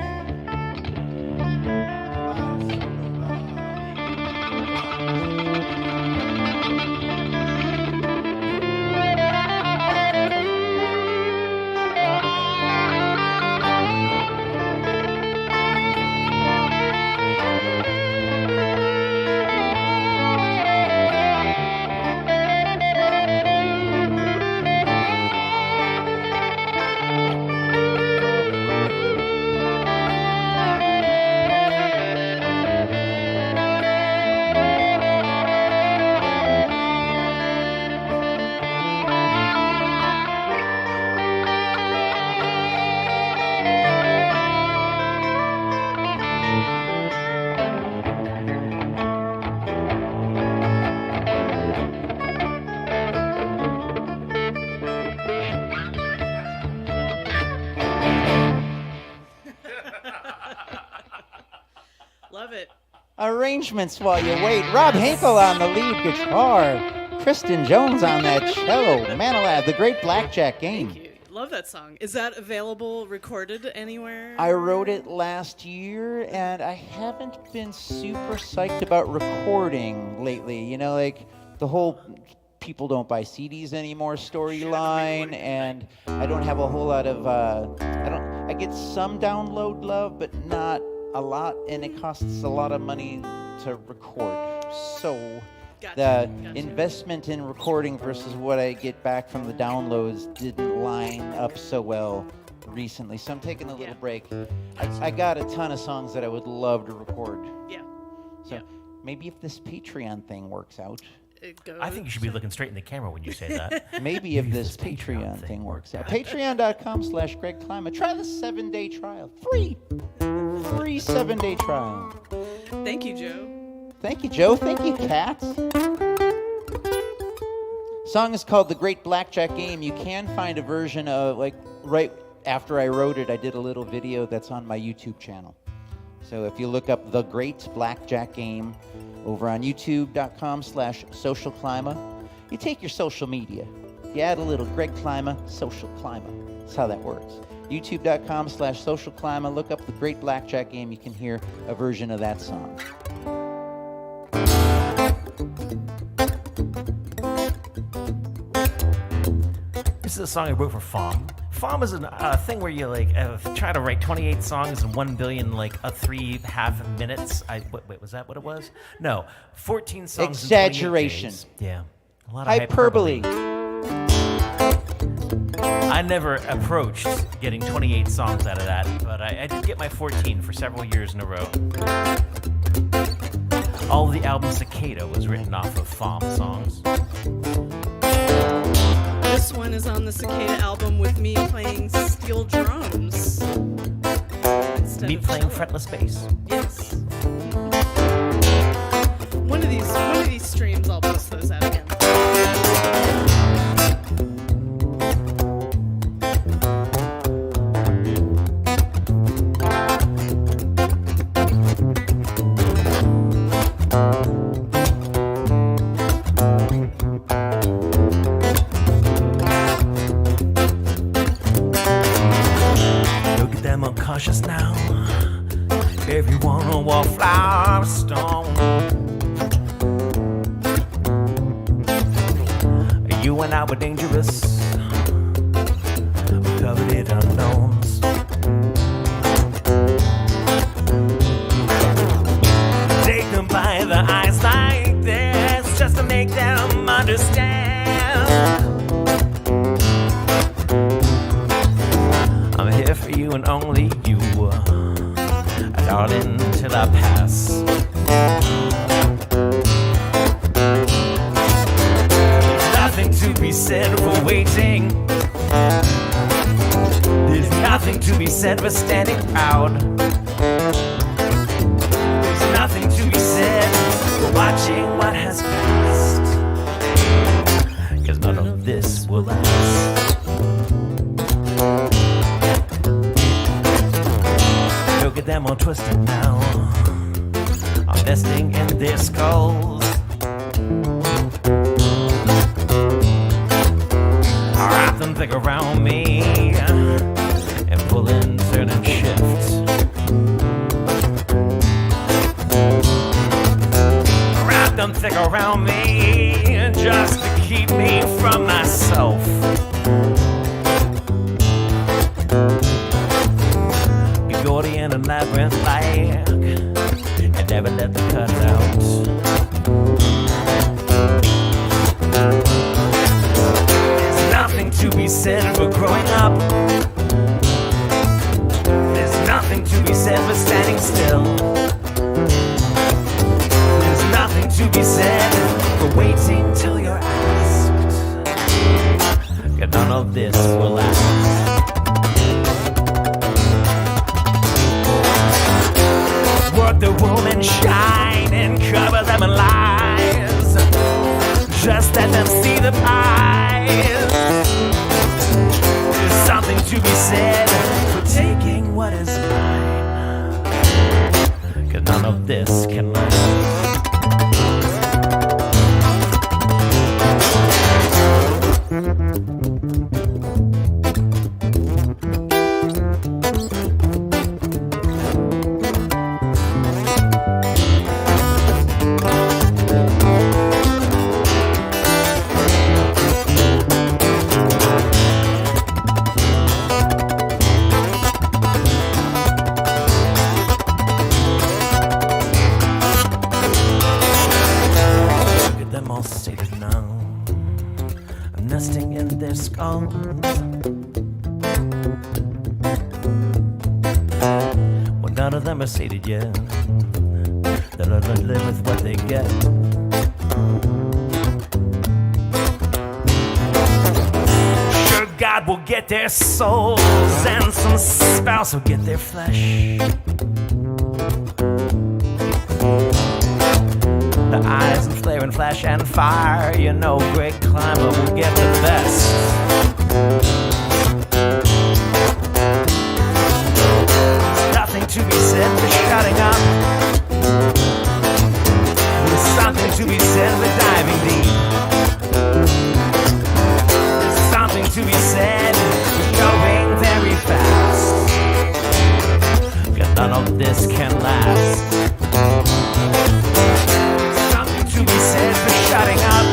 Love it. Arrangements while you wait. Rob Hinkle on the lead guitar. Kristen Jones on that cello. Manilab, the great blackjack game. Thank you. Love that song. Is that available, recorded anywhere? I wrote it last year, and I haven't been super psyched about recording lately. You know, like the whole people don't buy CDs anymore storyline, and I don't have a whole lot of, I get some download love, but not a lot, and it costs a lot of money to record. So the investment in recording versus what I get back from the downloads didn't line up so well. recently, so I'm taking a little Yeah. break. I got a ton of songs that I would love to record. Yeah. So Yeah. maybe if this Patreon thing works out, It goes. I think you should be looking straight in the camera when you say that. maybe if this Patreon thing works out. Patreon.com/Greg Klyma. Try the 7-day trial. Free 7-day trial. Thank you, Joe. Thank you, Joe. Thank you, Kat. Song is called The Great Blackjack Game. You can find a version of, like, right after I wrote it, I did a little video that's on my YouTube channel. So if you look up The Great Blackjack Game over on youtube.com/socialklyma, you take your social media, you add a little Greg Klyma, Social Klyma. That's how that works. youtube.com/socialklyma, look up The Great Blackjack Game. You can hear a version of that song. This is a song I wrote for FOM. FOM is a thing where you try to write 28 songs in 1 billion 3.5 minutes. Wait, was that what it was? No, 14 songs. Exaggeration. In 28 days. Yeah, a lot of Hyperbole. I never approached getting 28 songs out of that, but I did get my 14 for several years in a row. All of the album Cicada was written off of FOM songs. This one is on the Cicada album with me playing steel drums. Me playing fretless bass. Yes. One of these streams, I'll post those out again. Cautious now, everyone will walk flower stone. You and I were dangerous, covered in unknowns. Take them by the eyes like this, just to make them understand. I'm here for you and only you, darling, till I pass. Nothing to be said for waiting. There's nothing to be said for standing proud. There's nothing to be said for watching what has passed. 'Cause none of this will last. Look at them all twisted now, I'm nesting in their skulls. Wrap them thick around me and pull in, turn and shift. Wrap them thick around me just to keep me from myself. Gordian and labyrinth like, and never let the cut out. There's nothing to be said for growing up. There's nothing to be said for standing still. There's nothing to be said for waiting till you're asked. 'Cause none of this will last. Work the room and shine and cover them in lies. Just let them see the pies. There's something to be said for taking what is mine. 'Cause none of this can last. Nesting in their skulls. None of them are sated yet. They'll live with what they get. Sure, God will get their souls, and some spouse will get their flesh. The eyes and flare and flash and fire, you know, great Klyma will get the best. There's nothing to be said for shutting up. There's something to be said for diving deep. There's something to be said for going very fast. 'Cause none of this can last. To be said for shutting up.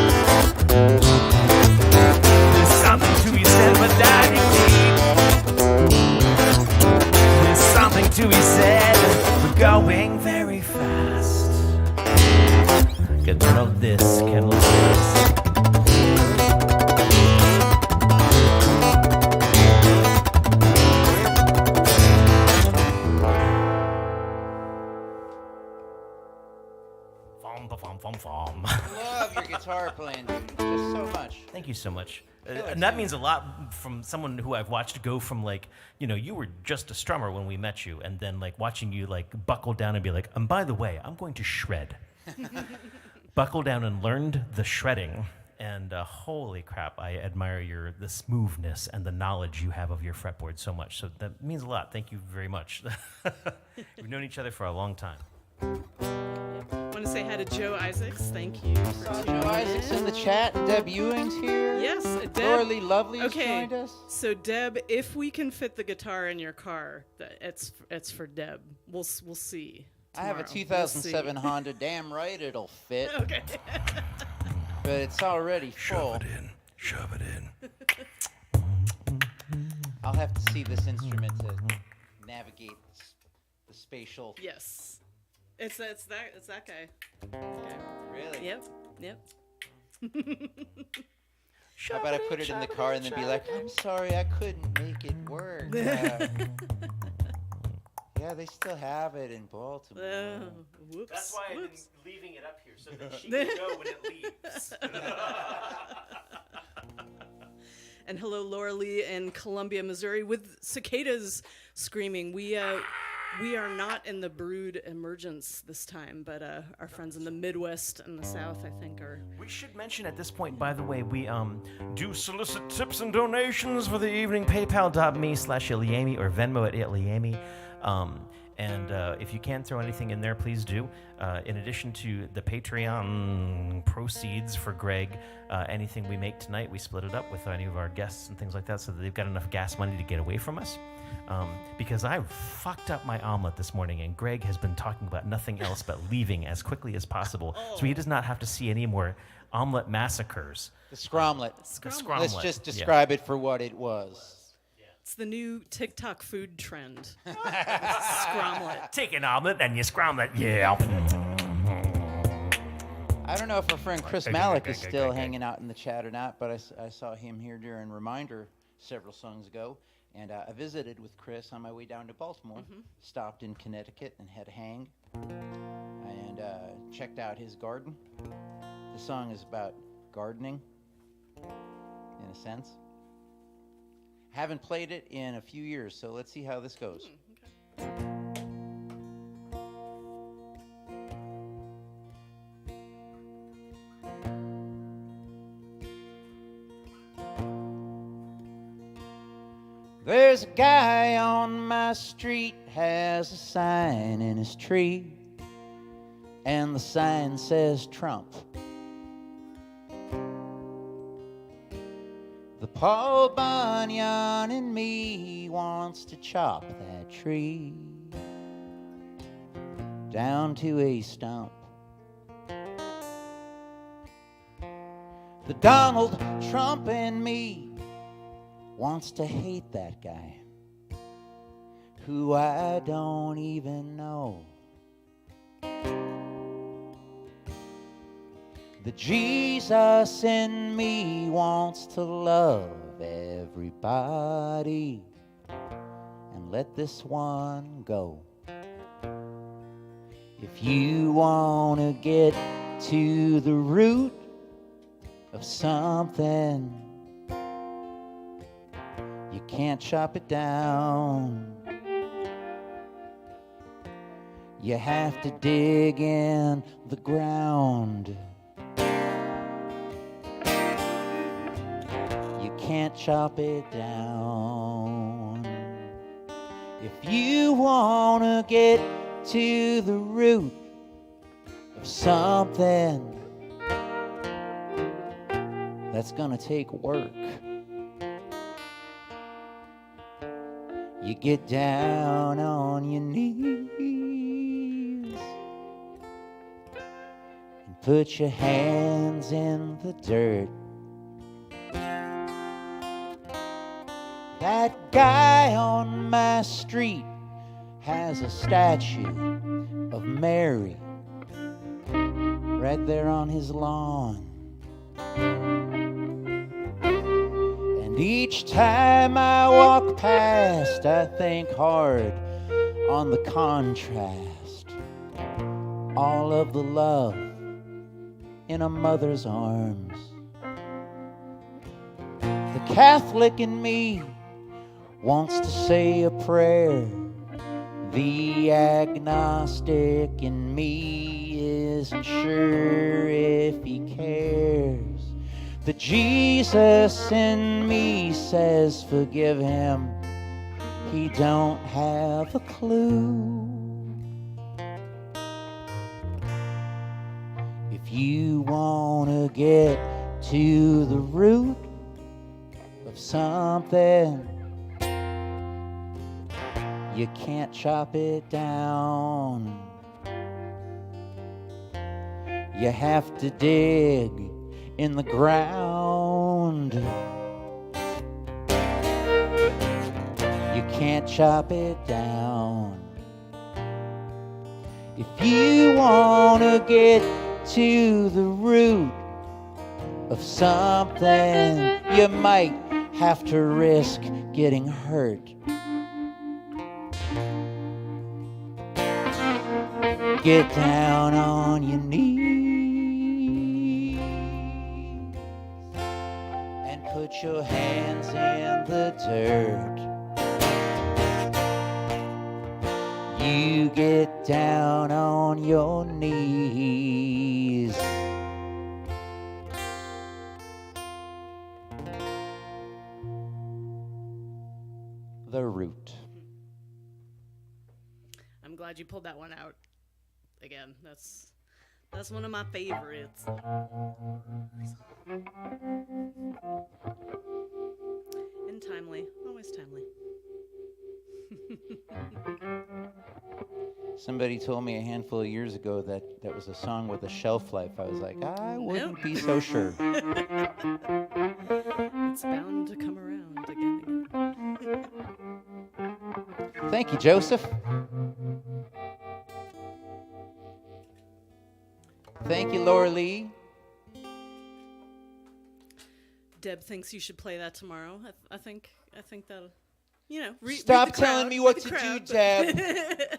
There's something to be said for diving deep. There's something to be said for going very fast. 'Cause none of this can last. Love your guitar playing, dude. Just so much. Thank you so much. And that means a lot from someone who I've watched go from, like, you know, you were just a strummer when we met you, and then like watching you like buckle down and be like, and by the way, I'm going to shred. Buckle down and learned the shredding, and holy crap, I admire the smoothness and the knowledge you have of your fretboard so much. So that means a lot. Thank you very much. We've known each other for a long time. Want to say hi to Joe Isaacs. Thank you for Saw tuning Joe Isaacs in the chat. Deb Ewing's here. Yes, Deb. Laura Lee Lovely has Okay, joined us. so Deb, if we can fit the guitar in your car, it's for Deb. We'll see. I have a tomorrow. 2007 We'll see. Honda. Damn right it'll fit. Okay. But it's already full. Shove it in. I'll have to see this instrument to navigate the spatial. Yes. It's that guy. Okay. Really? Yep. How about I put it in the car and then be like, I'm sorry, I couldn't make it work. Yeah, they still have it in Baltimore. Whoops. That's why I've been Whoops. leaving it up here, so that she can know when it leaves. And hello, Laura Lee in Columbia, Missouri, with cicadas screaming. We are not in the brood emergence this time, but our friends in the Midwest and the South, I think, are. We should mention at this point, by the way, we do solicit tips and donations for the evening. PayPal.me/ilyAIMY or Venmo at ilyAIMY. And if you can throw anything in there, please do. In addition to the Patreon proceeds for Greg, anything we make tonight, we split it up with any of our guests and things like that so that they've got enough gas money to get away from us. Because I fucked up my omelet this morning, and Greg has been talking about nothing else but leaving as quickly as possible, so he does not have to see any more omelet massacres. The scromlet. The scromlet. Let's just describe it for what it was. It's the new TikTok food trend. Scromlet. Take an omelet and you scrum it, yeah. I don't know if our friend Chris Malik is still hanging out in the chat or not, but I saw him here during Reminder several songs ago. And I visited with Chris on my way down to Baltimore, stopped in Connecticut and had a hang, and checked out his garden. The song is about gardening, in a sense. Haven't played it in a few years, so let's see how this goes. There's a guy on my street, has a sign in his tree, and the sign says Trump. The Paul Bunyan in me wants to chop that tree down to a stump. The Donald Trump in me wants to hate that guy who I don't even know. The Jesus in me wants to love everybody and let this one go. If you want to get to the root of something, you can't chop it down. You have to dig in the ground. You can't chop it down. If you want to get to the root of something, that's gonna take work. You get down on your knees and put your hands in the dirt. That guy on my street has a statue of Mary right there on his lawn. And each time I walk past, I think hard on the contrast. All of the love in a mother's arms. The Catholic in me wants to say a prayer. The agnostic in me isn't sure if he cares. The Jesus in me says forgive him. He don't have a clue. If you want to get to the root of something, you can't chop it down. You have to dig in the ground. You can't chop it down. If you want to get to the root of something, you might have to risk getting hurt. Get down on your knees and put your hands in the dirt. You get down on your knees. The root. I'm glad you pulled that one out. Again, that's one of my favorites. And timely, always timely. Somebody told me a handful of years ago that that was a song with a shelf life. I was like, I wouldn't be so sure. It's bound to come around again. Thank you, Joseph. Thank you, Laura Lee. Deb thinks you should play that tomorrow. I think that'll, Stop read the telling crowd, me what read to the do, crowd. Deb.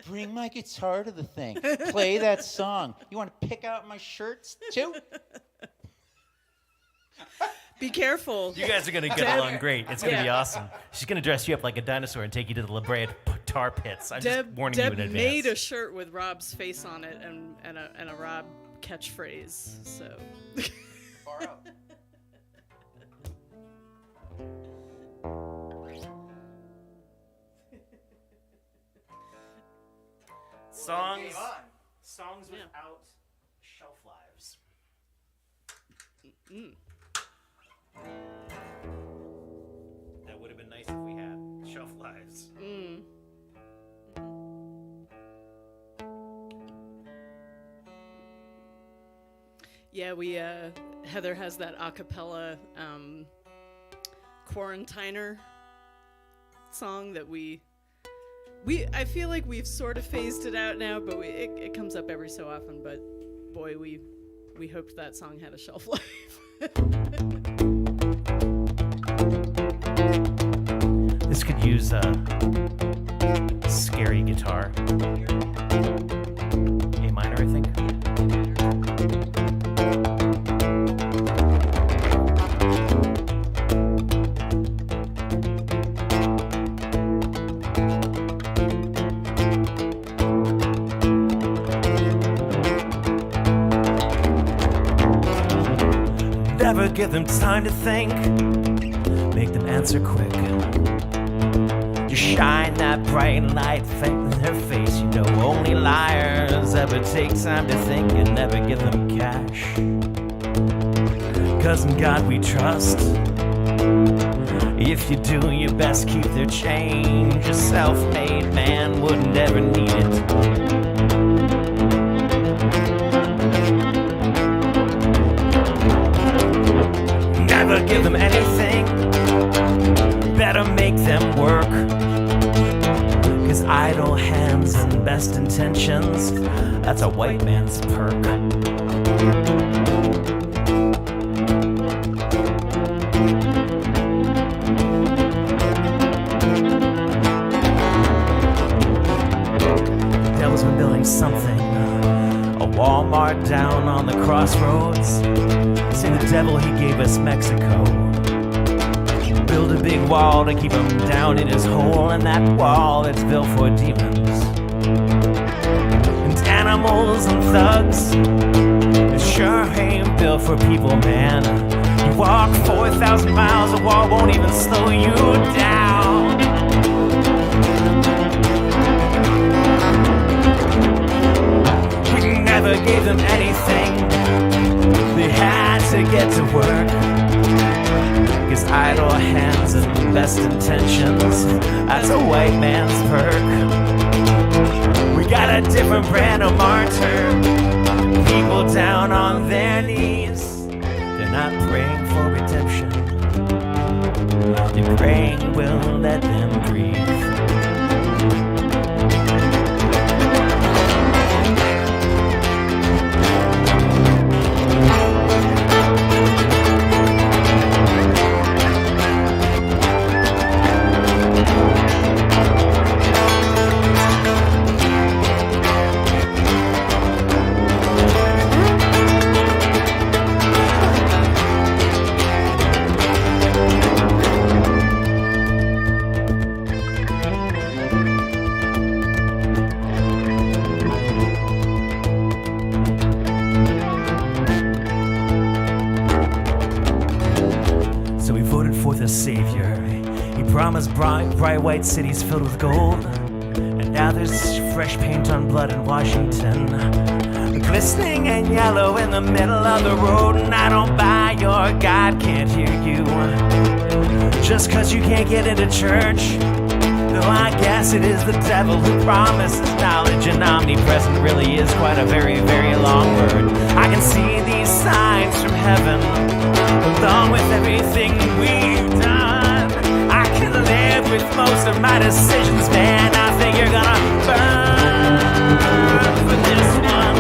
Bring my guitar to the thing. Play that song. You want to pick out my shirts too? Be careful. You guys are going to get along great. It's going to be awesome. She's going to dress you up like a dinosaur and take you to the La Brea tar pits. I'm just warning you in advance. Deb made a shirt with Rob's face on it and a Rob catchphrase. So. Far out. Songs without shelf lives. That would have been nice if we had shelf lives. Yeah, Heather has that a cappella Quarantiner song that I feel like we've sort of phased it out now, but it comes up every so often. But boy, we hoped that song had a shelf life. This could use a scary guitar. A minor, I think. Never give them time to think, make them answer quick. Just shine that bright light in their face. You know only liars ever take time to think, and never give them cash. 'Cause in God we trust. If you do your best, keep their change. A self-made man wouldn't ever need it. Never give them anything, better make them work. 'Cause idle hands and best intentions, that's a white man's perk. The devil's been building something, a Walmart down on the crossroads. See, the devil, he gave us Mexico. Build a big wall to keep him down in his hole, and that wall, it's built for demons and animals and thugs. It sure ain't built for people, man. You walk 4,000 miles, a wall won't even slow you down. We never gave them anything, they had to get to work. 'Cause idle hands and best intentions, that's a white man's perk. We got a different brand of martyr, people down on their knees. They're not praying for redemption, they're praying we'll let them breathe. Savior. He promised bright white cities filled with gold, and now there's fresh paint on blood in Washington, glistening and yellow in the middle of the road. And I don't buy your God can't hear you just 'cause you can't get into church. Though I guess it is the devil who promises knowledge, and omnipresent really is quite a very, very long word. I can see these signs from heaven, along with everything we've done. I can live with most of my decisions, man. I think you're gonna burn for this one.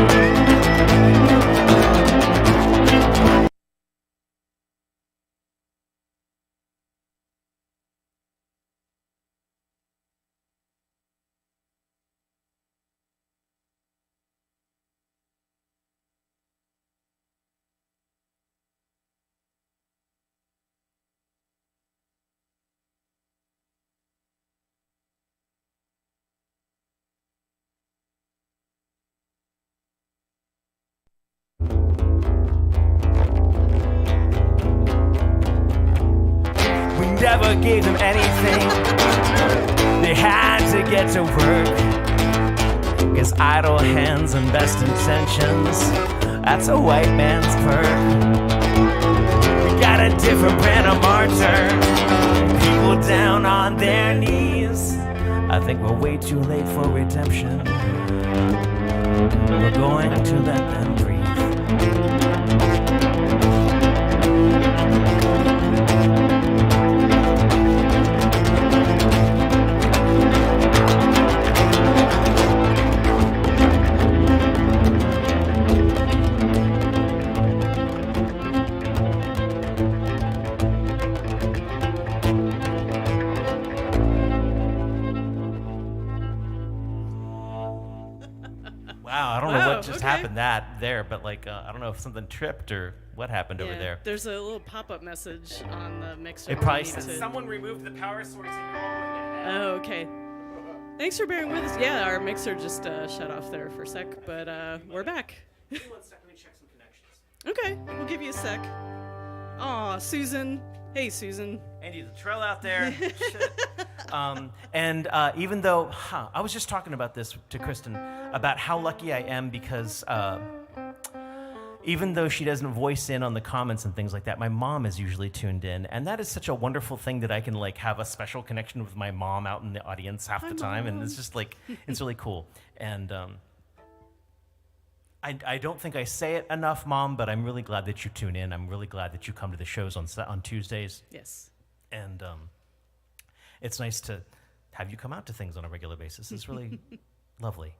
Never gave them anything, they had to get to work. 'Cause idle hands and best intentions, that's a white man's perk. We got a different brand of martyr, people down on their knees. I think we're way too late for redemption, we're going to let them breathe. Wow, I don't know Wow, what just okay. happened there, but like I don't know if something tripped or what happened over there. There's a little pop-up message on the mixer. It probably We need says to- someone removed the power source and you're all going to hell. Oh, okay. Thanks for bearing with us. Yeah, our mixer just shut off there for a sec, but we're back. Give me 1 second, let me check some connections. Okay, we'll give you a sec. Aw, Susan. Hey, Susan. Andy, the trail out there. Shit. And even though, I was just talking about this to Kristen, about how lucky I am because even though she doesn't voice in on the comments and things like that, my mom is usually tuned in. And that is such a wonderful thing that I can like have a special connection with my mom out in the audience half the time. And it's just like, it's really cool. And I don't think I say it enough, Mom, but I'm really glad that you tune in. I'm really glad that you come to the shows on Tuesdays. Yes. And it's nice to have you come out to things on a regular basis. It's really lovely.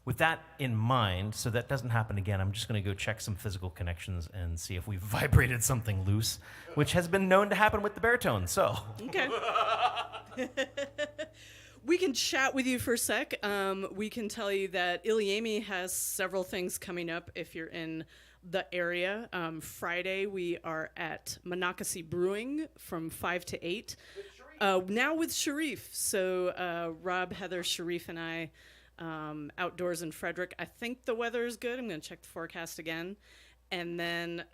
With that in mind, so that doesn't happen again, I'm just going to go check some physical connections and see if we've vibrated something loose, which has been known to happen with the baritone. So, Okay. We can chat with you for a sec. We can tell you that ilyAIMY has several things coming up if you're in the area. Friday, we are at Monocacy Brewing from 5 to 8. Now with Sharif. So Rob, Heather, Sharif, and I outdoors in Frederick. I think the weather is good. I'm going to check the forecast again. And then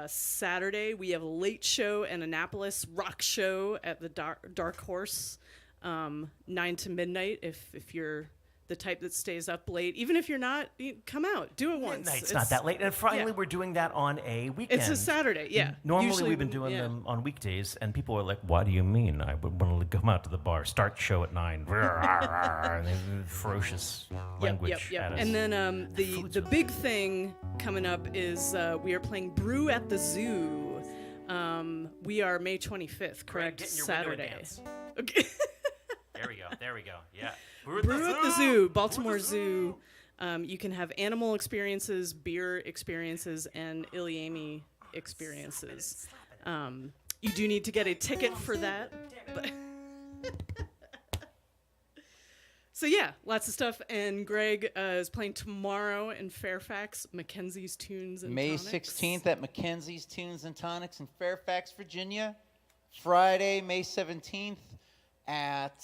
Saturday, we have a late show in Annapolis, rock show at the Dark Horse, 9 to midnight. If you're the type that stays up late, even if you're not, come out, do it once. it's not that late. And finally, we're doing that on a weekend. It's a Saturday, yeah. Normally, Usually, we've been doing them on weekdays, and people are like, "What do you mean? I would want to come out to the bar, start show at 9." And they ferocious language Yep. at us. And then the big thing coming up is we are playing Brew at the Zoo. We are May 25th, correct? Get in your window and Saturday. dance. Okay. There we go. Yeah. Brew at the Zoo, Baltimore Zoo. You can have animal experiences, beer experiences, and ilyAIMY experiences. You do need to get a ticket for that. But so yeah, lots of stuff. And Greg is playing tomorrow in Fairfax, Mackenzie's Tunes and May Tonics. 16th at Mackenzie's Tunes and Tonics in Fairfax, Virginia. Friday, May 17th at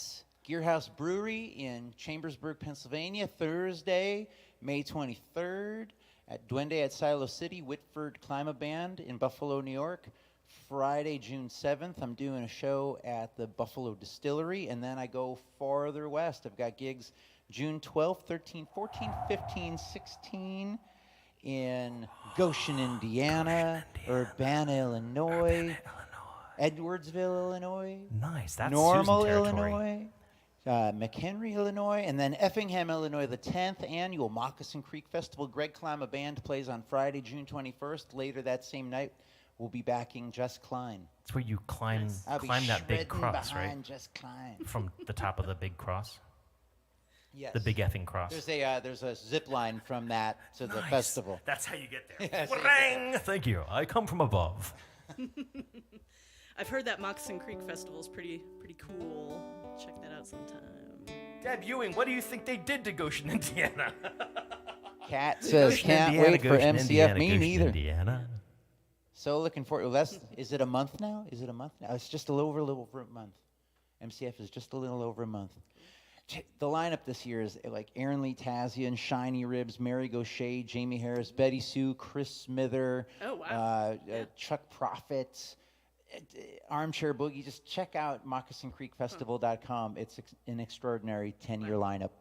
Gearhouse Brewery in Chambersburg, Pennsylvania. Thursday, May 23rd at Duende at Silo City, Whitford Klyma Band in Buffalo, New York. Friday, June 7th, I'm doing a show at the Buffalo Distillery, and then I go farther west. I've got gigs June 12th, 13th, 14th, 15th, 16th in Goshen, Indiana, Urbana, Illinois, Edwardsville, Illinois, Nice. That's Normal, Susan territory. Illinois, McHenry, Illinois, and then Effingham, Illinois, the 10th annual Moccasin Creek Festival. Greg Klyma Band plays on Friday, June 21st. Later that same night, we'll be backing Just Klein. It's where you climb I'll be that big shredding cross, behind right? Just Klein. From the top of the big cross, Yes. the big effing cross. There's a zip line from that to the Nice. festival. That's how you get there. Yes, Wang! Thank you. I come from above. I've heard that Moccasin Creek Festival is pretty cool. Check that out sometime. Deb Ewing, what do you think they did to Goshen, Indiana? Kat says, Goshen, can't Indiana, wait for Goshen, MCF. Indiana, Me Goshen, neither. Indiana. So looking forward. Well, is it a month now? Is it a month now? It's just a little over a month. MCF is just a little over a month. The lineup this year is like Aaron Lee Tazian, Shiny Ribs, Mary Gaucher, Jamie Harris, Betty Sue, Chris Smither, Oh, wow. Chuck Prophet, Armchair Boogie. Just check out moccasincreekfestival.com. It's an extraordinary 10-year lineup.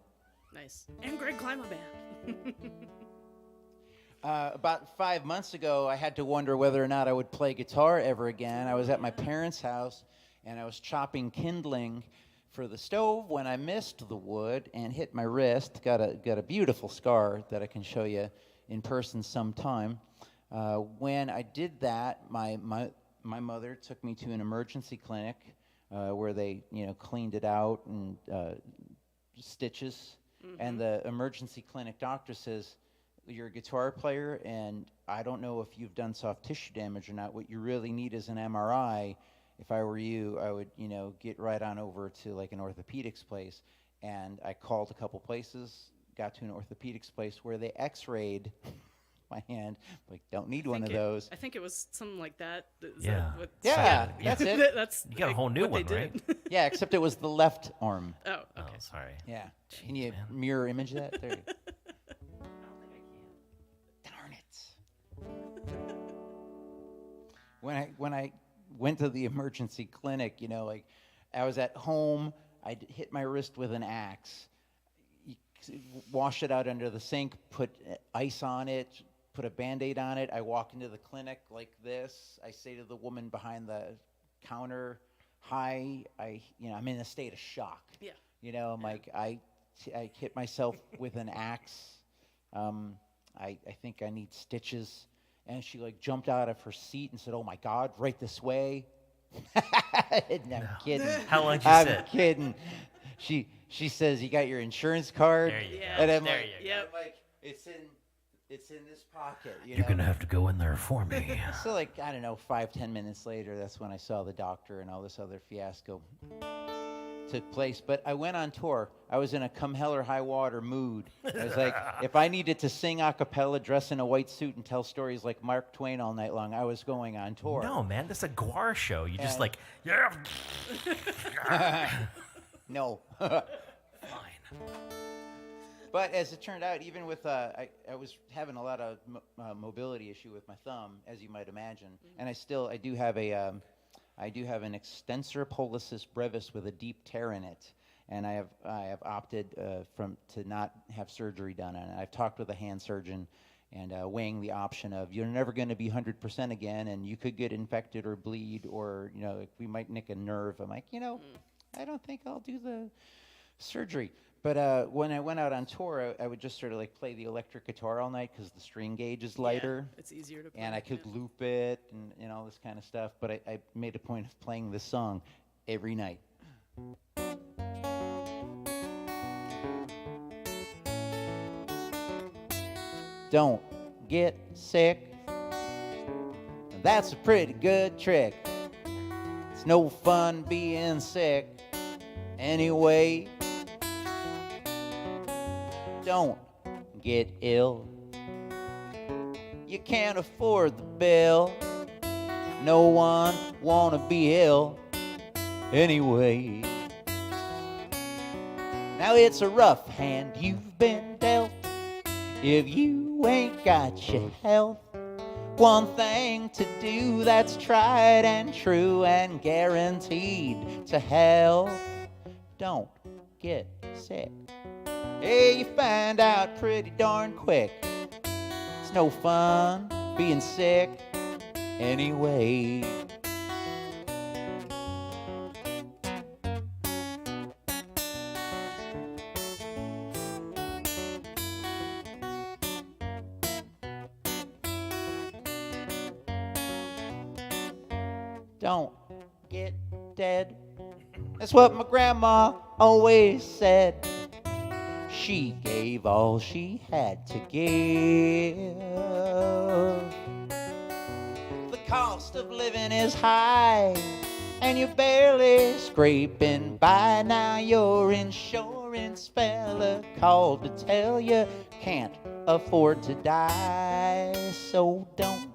Nice. And Greg Klyma Band. About 5 months ago, I had to wonder whether or not I would play guitar ever again. I was at my parents' house, and I was chopping kindling for the stove when I missed the wood and hit my wrist. Got a beautiful scar that I can show you in person sometime. When I did that, my mother took me to an emergency clinic where they cleaned it out and stitches. And the emergency clinic doctor says, "You're a guitar player, and I don't know if you've done soft tissue damage or not. What you really need is an MRI. If I were you, I would, get right on over to like an orthopedics place." And I called a couple places, got to an orthopedics place where they x-rayed my hand. Like, don't need one of those. I think it was something like that. Is Yeah. that what, Yeah, Yeah. that's it. That's You got a like whole new what they one, did. right? Yeah, except it was the left arm. Oh, Oh, okay. sorry. Yeah. Can Jeez, you man. mirror image that? There you go. I don't think I can. Darn it. When I went to the emergency clinic, you know, like I was at home, I hit my wrist with an axe. Wash it out under the sink, put ice on it, put a Band-Aid on it. I walk into the clinic like this. I say to the woman behind the counter, "Hi, I'm in a state of shock." Yeah. You know, I'm like, I hit myself with an axe. I think I need stitches. And she like jumped out of her seat and said, "Oh my God, right this way." No, I'm kidding. How long did you I'm sit? kidding. She says, "You got your insurance card?" There you Yeah. go. And I'm there like, you go. Yep. I'm like, it's in this pocket. You're going to have to go in there for me. So like, I don't know, 5-10 minutes later, that's when I saw the doctor and all this other fiasco took place. But I went on tour. I was in a come hell or high water mood. I was like, if I needed to sing a cappella, dress in a white suit, and tell stories like Mark Twain all night long, I was going on tour. No, man, this is a Guar show. You just And- like, yeah, No. fine. But as it turned out, even with I was having a lot of mobility issue with my thumb, as you might imagine, and I do have an extensor pollicis brevis with a deep tear in it, and I have opted to not have surgery done on it. I've talked with a hand surgeon, and weighing the option of you're never going to be 100% again, and you could get infected or bleed, or like, we might nick a nerve. I'm like, I don't think I'll do the surgery. But when I went out on tour, I would just sort of like play the electric guitar all night because the string gauge is lighter. Yeah, it's easier to play. And I could loop it and all this kind of stuff. But I made a point of playing this song every night. Don't get sick. That's a pretty good trick. It's no fun being sick anyway. Don't get ill. You can't afford the bill. No one wanna be ill anyway. Now it's a rough hand you've been dealt. If you ain't got your health, one thing to do that's tried and true and guaranteed to help. Don't get sick. Hey, you find out pretty darn quick. It's no fun being sick anyway. Don't get dead. That's what my grandma always said. She gave all she had to give. The cost of living is high, and you're barely scraping by. Now your insurance fella called to tell you can't afford to die. So don't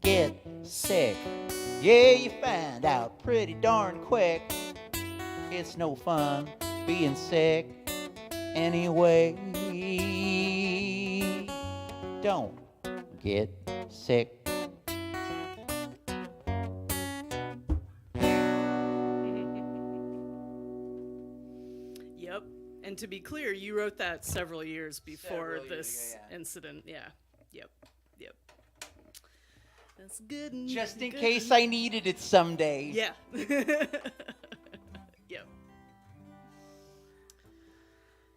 get sick. Yeah, you find out pretty darn quick. It's no fun being sick anyway. Don't get sick. Yep. And to be clear, you wrote that several years before Several years this ago, yeah. incident. Yeah. Yep. That's good. And Just in good. case I needed it someday. Yeah. Yep.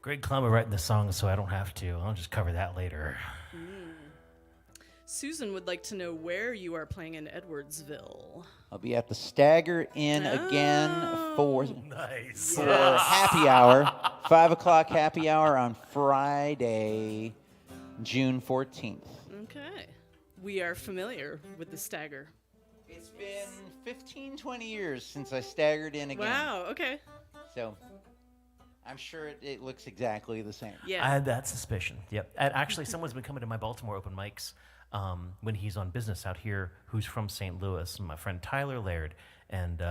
Greg Klyma writing the song, so I don't have to. I'll just cover that later. Susan would like to know where you are playing in Edwardsville. I'll be at the Stagger Inn again for Nice. happy hour, 5 o'clock happy hour on Friday, June 14th. Okay. We are familiar with the Stagger. It's been 15, 20 years since I staggered in again. Wow. Okay. So I'm sure it looks exactly the same. Yeah. I had that suspicion. Yep. And actually, someone's been coming to my Baltimore open mics when he's on business out here, who's from St. Louis. My friend Tyler Laird, and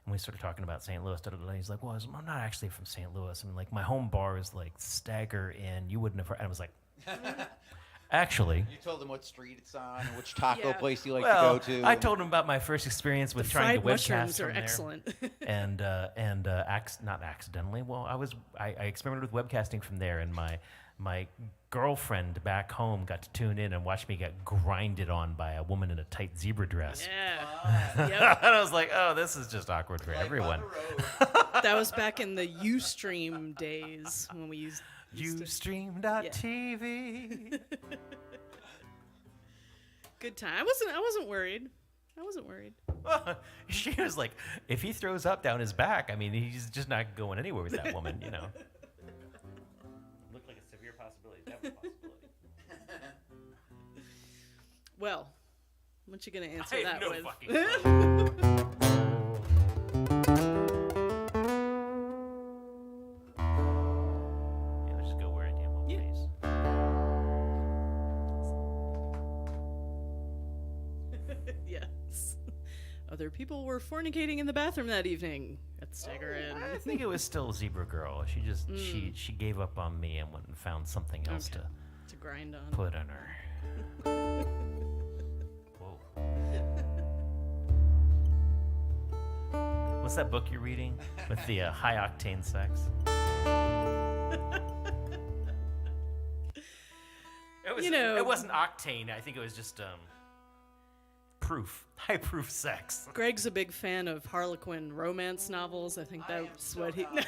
we started talking about St. Louis. He's like, "Well, I'm not actually from St. Louis. I mean, like my home bar is like Stagger Inn. You wouldn't have heard." And I was like, "Actually." You told him what street it's on, and which taco Yeah. place you like Well, to go to. I told him about my first experience with trying to Fried webcast mushrooms from are there. excellent. and not accidentally. Well, I experimented with webcasting from there, and my girlfriend back home got to tune in and watch me get grinded on by a woman in a tight zebra dress. Yeah. Yep. And I was like, oh, this is just awkward for Life on everyone. the road. That was back in the Ustream days when we used to- Ustream.tv. Good time. I wasn't worried. I wasn't worried. She was like, if he throws up down his back, I mean, he's just not going anywhere with that woman, you know. Looked like a severe possibility. Never a possibility. Well, what you gonna answer I have that no with? fucking clue. Yeah, let's just go where I damn well Yeah. please. Yes. Other people were fornicating in the bathroom that evening at the Stagger Inn. I think it was still Zebra Girl. She just she gave up on me and went and found something else Okay. To grind on. to put on her. Whoa. What's that book you're reading with the high octane sex? It was. You know- it wasn't octane. I think it was just proof, high proof sex. Greg's a big fan of Harlequin romance novels. I think I am that's so what he. not.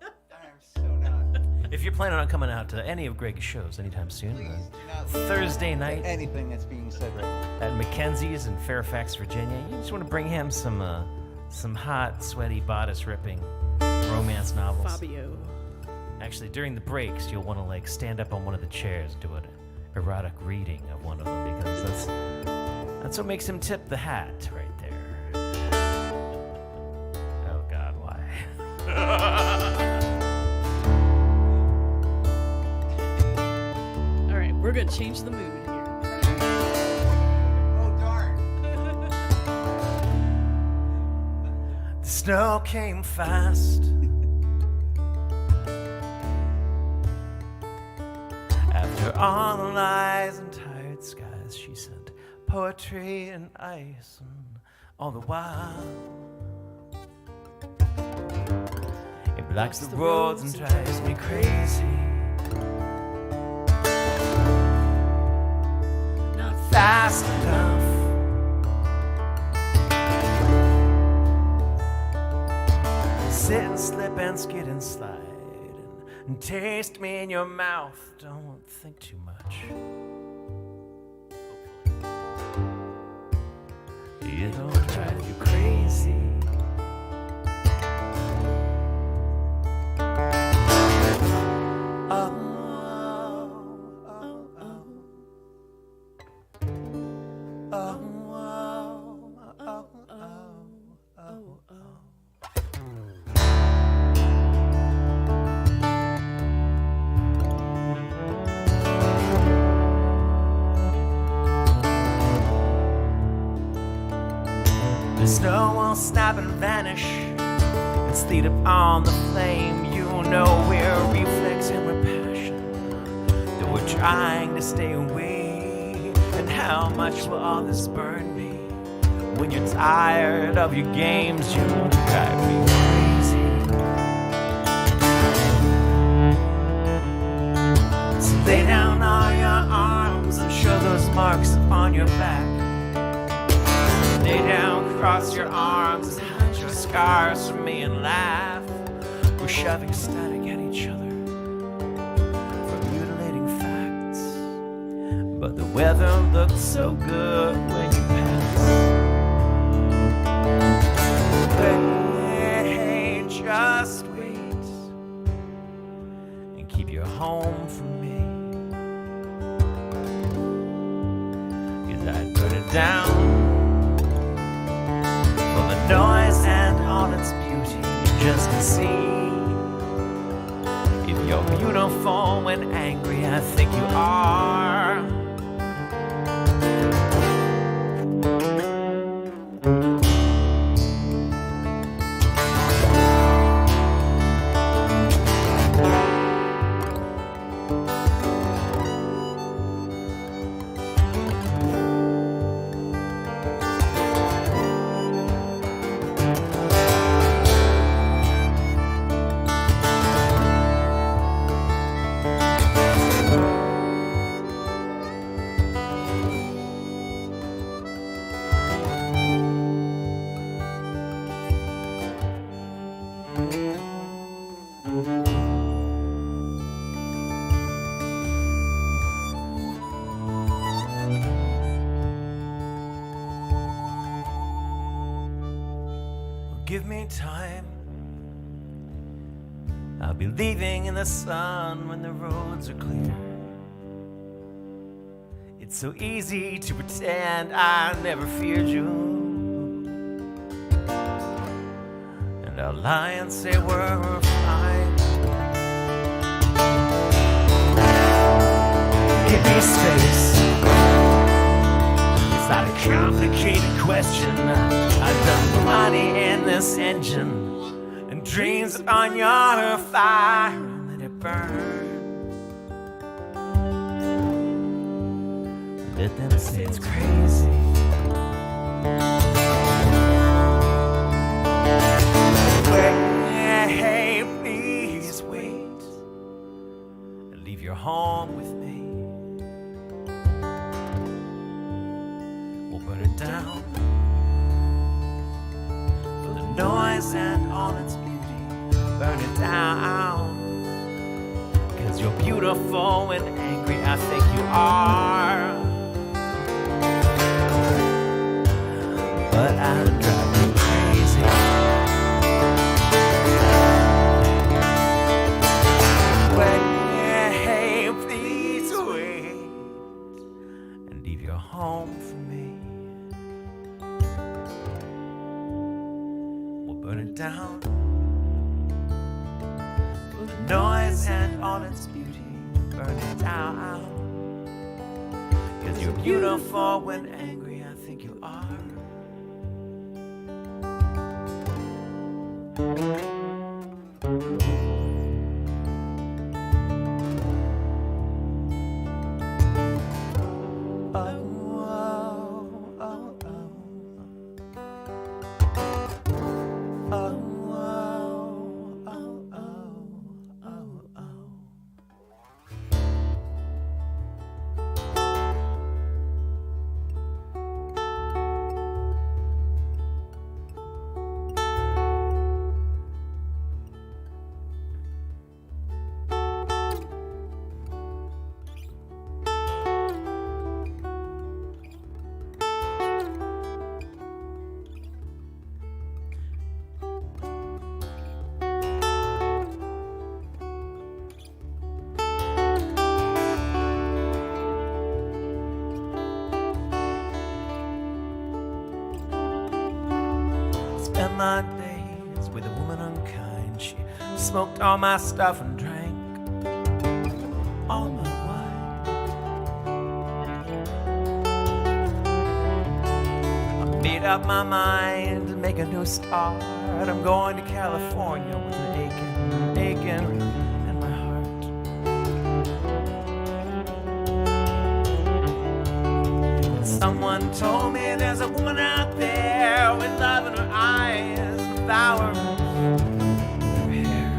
I am so not. If you're planning on coming out to any of Greg's shows anytime soon, Please do not Thursday night anything that's being said right now. at Mackenzie's in Fairfax, Virginia, you just want to bring him some hot, sweaty, bodice-ripping romance novels. Fabio. Actually, during the breaks, you'll want to like stand up on one of the chairs and do an erotic reading of one of them because that's what makes him tip the hat right there. Oh God, why? All right, we're gonna change the mood here. Oh darn! The snow came fast. After all the lies and tired skies, she sent poetry and ice, and all the while it blocks the roads and drives me crazy. Not fast enough. Sit and slip and skid and slide and taste me in your mouth. Don't think too much. Hopefully. It'll drive you crazy. Oh, oh, oh, oh. Oh, oh, oh, oh, oh. The snow will snap and vanish. It's lit up on the flame. You know we're reflex and we're passion. That we're trying to stay away. And how much will all this burn me? When you're tired of your games, you drive me crazy. So lay down all your arms and show those marks upon your back. Lay down, cross your arms, and hide your scars from me and laugh. We're shoving static at each other for mutilating facts. But the weather looks so good when you pass. Wait, just wait and keep your home from me. 'Cause I'd put it down. For the noise and all its beauty, just to see You're beautiful when angry, I think you are. Give me time. I'll be leaving in the sun when the roads are clear. It's so easy to pretend I never feared you, and I'll lie and say we're fine. Give me space. It's not a complicated question. I've done money in this engine, and dreams on your fire, let it burn. Let them say it's crazy. Wait, please wait, and leave your home with me. We'll burn it down. Noise and all its beauty, burn it down. 'Cause you're beautiful when angry, I think you are. But I'll drive you crazy. Wait, please wait, and leave your home for me. Burn it down. The noise and all its beauty, burn it down. 'Cause you're beautiful when angry, I think you are. Spent my days with a woman unkind. She smoked all my stuff and drank all my wine. I made up my mind to make a new start. I'm going to California with an aching in my heart. And someone told me there's a woman out there with love in her eyes and flowers in her hair.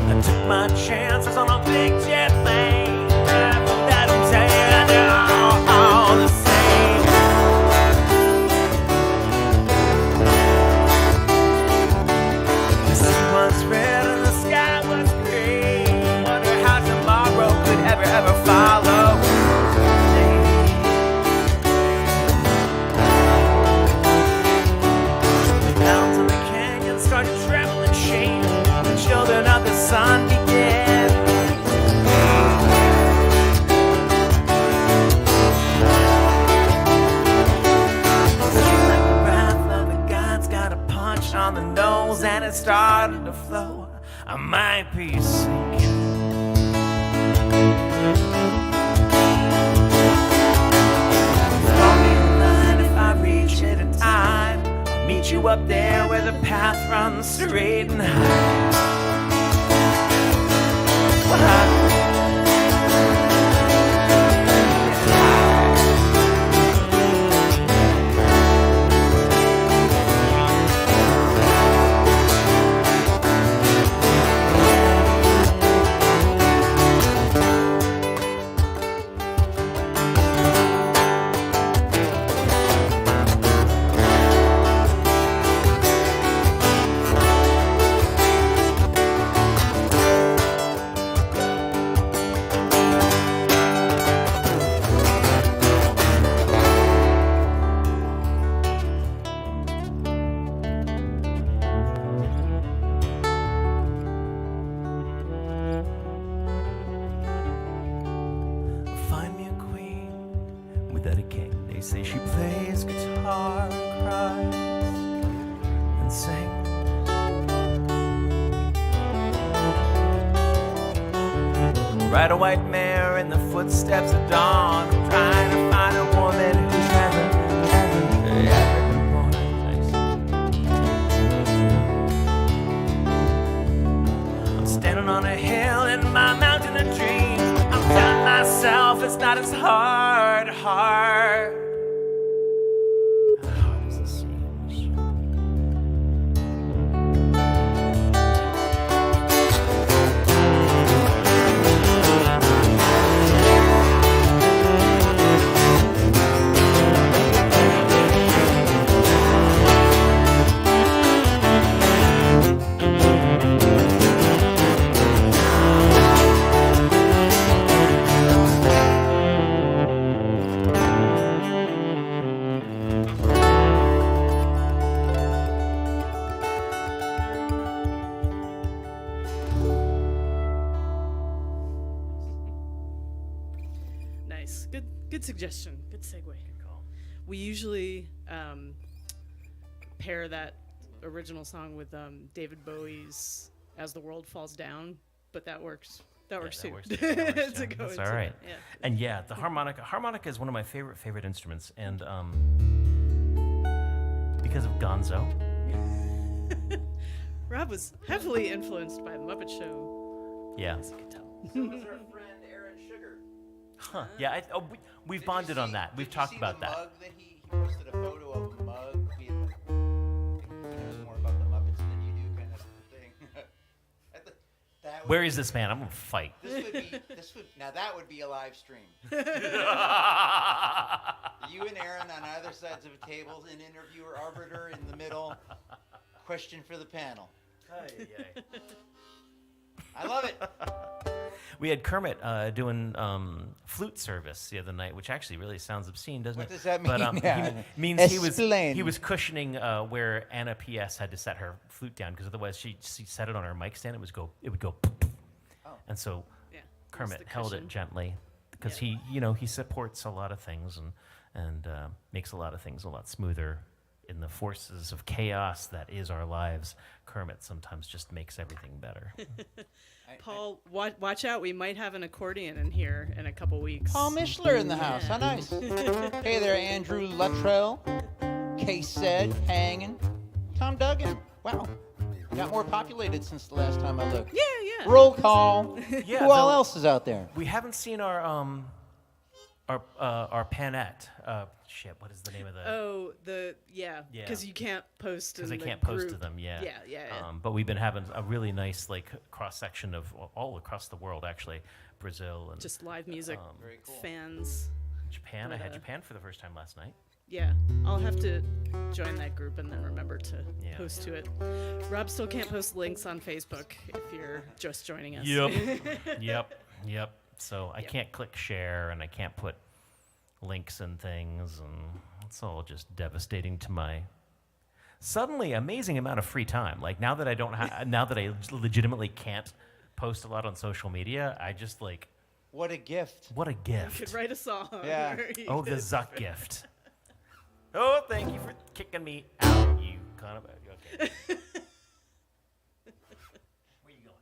I took my chances on a big jet plane. That will tell you they're all the same. The sea was red and the sky was green. Wonder how tomorrow could ever follow. Now on the nose and it started to flow, I might be sinking. Throw me a line if I reach it in time. I'll meet you up there where the path runs straight and high. Find me a queen without a king. They say she plays guitar and cries and sings. Ride a white mare in the footsteps of dawn. I'm trying to find a woman who's never been born. I'm standing on a hill in my mountain of dreams. I'm telling myself it's not as hard as it seems. Nice. Good suggestion. Good segue. We usually pair that original song with David Bowie's "As the World Falls Down," but that works. That works too. That works To too. go That's into all right. that, yeah. And yeah, the harmonica. Harmonica is one of my favorite instruments, and because of Gonzo. Rob was heavily influenced by the Muppet Show, Yeah. as you can tell. So was our friend Aaron Sugar. Huh. Yeah. We've Did bonded you on see- that. We've did you talked see about the that. Mug that he posted a photo of a mug. He knows more about the Muppets than you do, kind of thing. I thought that would Where be- is this man? I'm gonna fight. Now that would be a live stream. You and Aaron on either sides of a table, an interviewer arbiter in the middle. Question for the panel. I love it. We had Kermit doing flute service the other night, which actually really sounds obscene, doesn't What it? does that But, mean? Yeah. means Explain. he was cushioning where Anna P.S. had to set her flute down because otherwise she set it on her mic stand. It would go, Oh. and so Yeah. Kermit It's the held cushion. it gently because Yeah. he supports a lot of things and makes a lot of things a lot smoother in the forces of chaos that is our lives. Kermit sometimes just makes everything better. Paul, watch out. We might have an accordion in here in a couple weeks. Paul Mishler in the house. How nice. Hey there, Andrew Luttrell. Case said, hanging. Tom Duggan. Wow. Got more populated since the last time I looked. Yeah. Roll call. Yeah, Who all the- else is out there? We haven't seen our panette. Shit, what is the name of the? Oh, Yeah. because you can't post. Because in I the can't post to group. them. Yeah. Yeah. But we've been having a really nice cross section of all across the world, actually, Brazil and Just live music Very cool. fans. Japan. I but, had Japan for the first time last night. Yeah, I'll have to join that group and then remember to Yeah. post to it. Rob still can't post links on Facebook if you're just joining us. Yep. So I Yep. can't click share and I can't put links and things, and it's all just devastating to my suddenly amazing amount of free time. Like now that I don't now that I legitimately can't post a lot on social media, I just What a gift. what a You gift. could write a song. Yeah. or you Oh, the could- Zuck gift. Oh, thank you for kicking me out, you kind of. Okay. Where you going?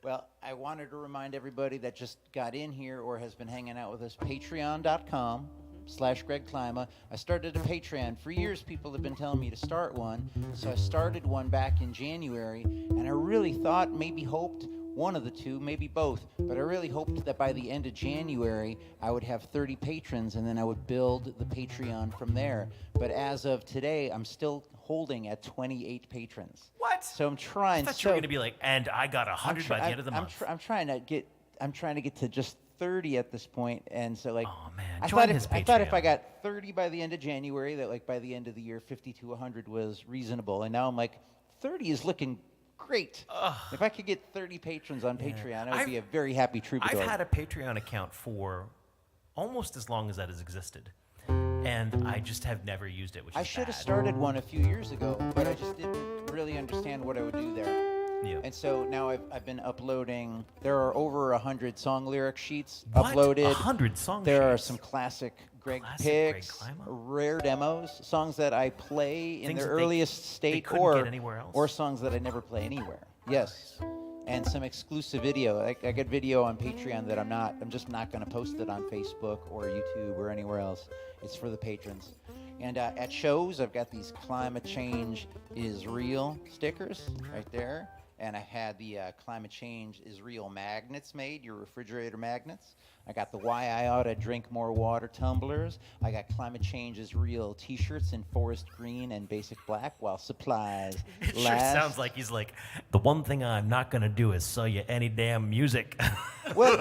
Well, I wanted to remind everybody that just got in here or has been hanging out with us, patreon.com/Greg Klyma. I started a Patreon. For years, people have been telling me to start one, so I started one back in January, and I really thought, maybe hoped, one of the two, maybe both, but I really hoped that by the end of January, I would have 30 patrons, and then I would build the Patreon from there. But as of today, I'm still holding at 28 patrons. What? So I'm trying. I thought you were going to be like, and I got 100 by the end of the month. I'm trying to get to just 30 at this point, and so like, Oh, man. I Join thought his if I Patreon. got 30 by the end of January, that like by the end of the year, 50 to 100 was reasonable, and now I'm like, 30 is looking great. If I could get 30 patrons on Patreon, I would be a very happy troubadour. I've had a Patreon account for almost as long as that has existed, and I just have never used it, which I is should have bad. started one a few years ago, but I just didn't really understand what I would do there. Yeah. And so now I've been uploading. There are over 100 song lyric sheets What? uploaded. 100 song There are sheets? some classic Greg Classic Greg picks, Klyma? rare demos, songs that I play in Things their that they- earliest they state, couldn't get anywhere else? or songs that I never play anywhere. Yes. And some exclusive video. I got video on Patreon that I'm just not going to post it on Facebook or YouTube or anywhere else. It's for the patrons. And at shows, I've got these Climate Change is Real stickers right there. And I had the Climate Change is Real magnets made, your refrigerator magnets. I got the Why I Oughta Drink More Water tumblers. I got Climate Change is Real t-shirts in forest green and basic black while supplies It sure last. sounds like he's like, the one thing I'm not going to do is sell you any damn music. Well,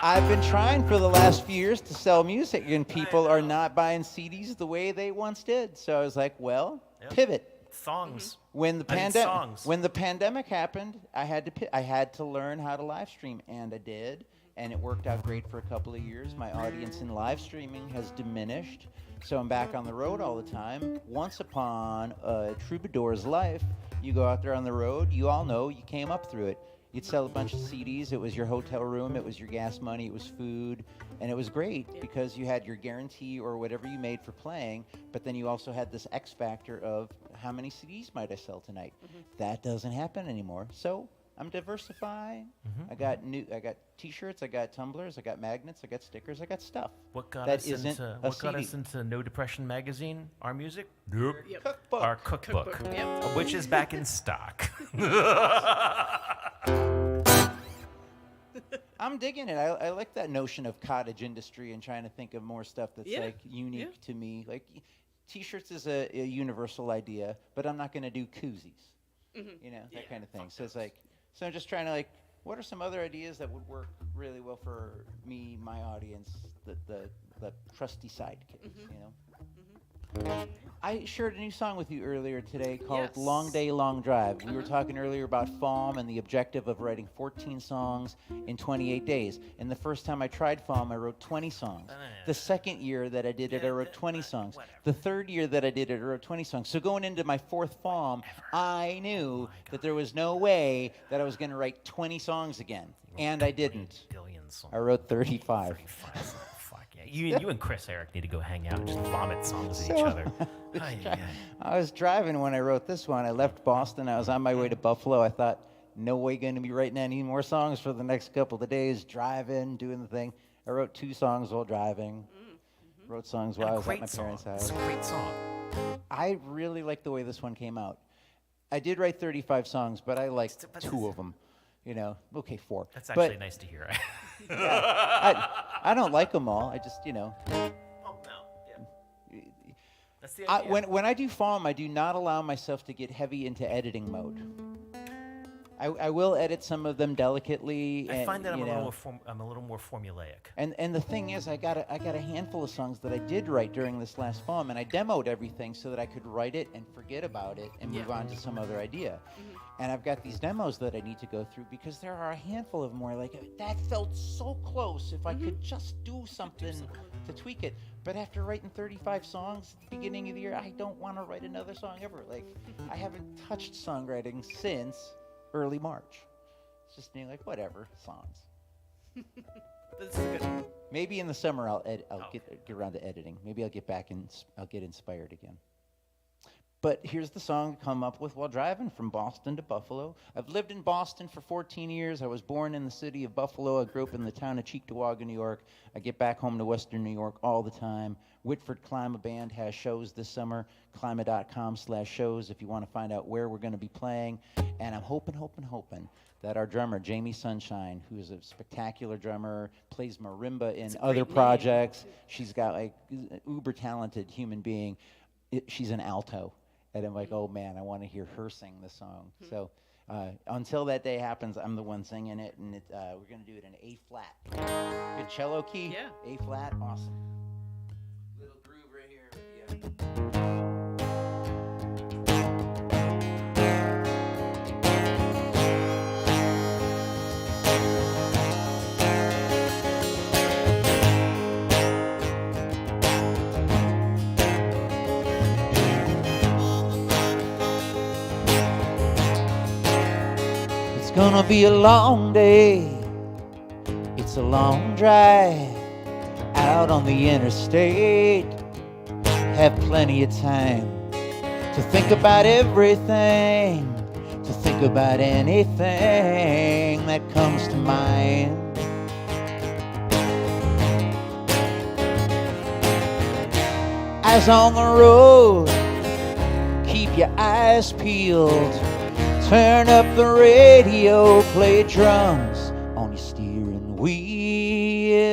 I've been trying for the last few years to sell music, and people are not buying CDs the way they once did. So I was like, well, pivot. Songs. When the I mean, songs. when the pandemic happened, I had to learn how to live stream, and I did, and it worked out great for a couple of years. My audience in live streaming has diminished, so I'm back on the road all the time. Once upon a troubadour's life, you go out there on the road, you all know, you came up through it. You'd sell a bunch of CDs. It was your hotel room. It was your gas money. It was food. And it was great because you had your guarantee or whatever you made for playing, but then you also had this X factor of how many CDs might I sell tonight? That doesn't happen anymore. So I'm diversifying. I got t-shirts, I got tumblers, I got magnets, I got stickers, I got stuff. What got that us isn't into a what got CD. us into No Depression magazine? Our music? Nope. Yep. Cookbook. Our cookbook, Yep. which is back in stock. I'm digging it. I like that notion of cottage industry and trying to think of more stuff that's like unique to me. Like t-shirts is a universal idea, but I'm not going to do koozies. That kind of thing. So it's like, so I'm just trying to like, what are some other ideas that would work really well for me, my audience, the trusty sidekicks, I shared a new song with you earlier today called Yes. Long Day, Long Drive. We were talking earlier about FALM and the objective of writing 14 songs in 28 days. And the first time I tried FALM, I wrote 20 songs. The second year that I did it, I wrote 20 songs. The third year that I did it, I wrote 20 songs. So going into my fourth FALM, I knew that there was no way that I was going to write 20 songs again. And I didn't. Billion songs. I wrote 35. 35. Fuck yeah. You and Chris Eric need to go hang out and just vomit songs at each So- other. Ay, ay, ay. I was driving when I wrote this one. I left Boston. I was on my way to Buffalo. I thought, no way going to be writing any more songs for the next couple of days, driving, doing the thing. I wrote 2 songs while driving. Wrote songs while I was at my parents' It's house. a great song. I really like the way this one came out. I did write 35 songs, but I liked 2 of them. Okay, 4. That's But actually nice to hear. I don't like them all. I just, Oh, no. Yeah. That's the idea. when I do FALM, I do not allow myself to get heavy into editing mode. I will edit some of them delicately. I and, find that you know, I'm a little more formulaic. And the thing is, I got a handful of songs that I did write during this last FALM, and I demoed everything so that I could write it and forget about it and move on to some other idea. And I've got these demos that I need to go through because there are a handful of them where like, that felt so close. If I could just do something to tweak it. But after writing 35 songs at the beginning of the year, I don't want to write another song ever. Like, I haven't touched songwriting since early March. It's just being like, whatever, songs. This is good. Maybe in the summer I'll get around to editing. Maybe I'll get back and I'll get inspired again. But here's the song to come up with while driving from Boston to Buffalo. I've lived in Boston for 14 years. I was born in the city of Buffalo. I grew up in the town of Cheektowaga, New York. I get back home to Western New York all the time. Whitford Klyma Band has shows this summer. Klyma.com/shows if you want to find out where we're going to be playing. And I'm hoping that our drummer, Jamie Sunshine, who is a spectacular drummer, plays marimba in other projects. She's got like uber talented human being. She's an alto. And I'm like, oh man, I want to hear her sing the song. So until that day happens, I'm the one singing it, and we're going to do it in A flat. Good cello key? Yeah. A flat, awesome. Little groove right here. It's gonna be a long day. It's a long drive out on the interstate. Have plenty of time to think about everything, to think about anything that comes to mind. Eyes on the road, keep your eyes peeled. Turn up the radio, play drums on your steering wheel.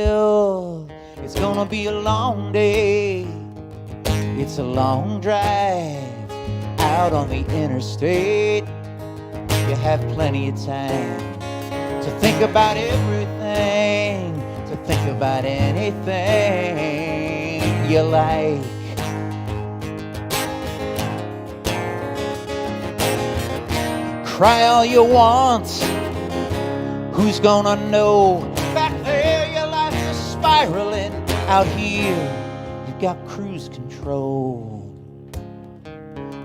It's gonna be a long day. It's a long drive out on the interstate. You have plenty of time to think about everything, to think about anything you like. Cry all you want, who's gonna know? Back there your life is spiraling. Out here you've got cruise control.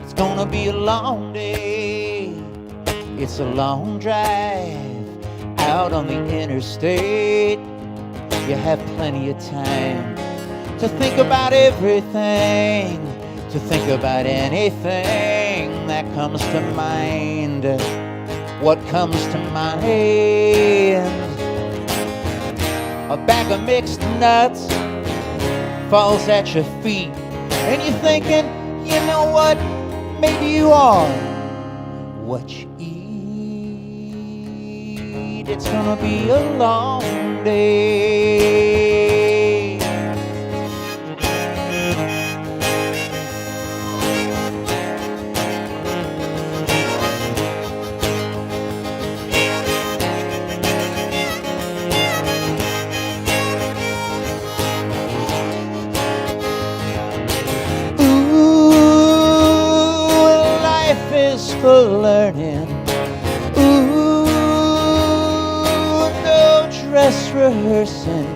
It's gonna be a long day. It's a long drive out on the interstate. You have plenty of time to think about everything, to think about anything that comes to mind. What comes to mind? A bag of mixed nuts falls at your feet, and you're thinking, you know what? Maybe you are what you eat. It's gonna be a long day. For learning. Ooh, no dress rehearsing.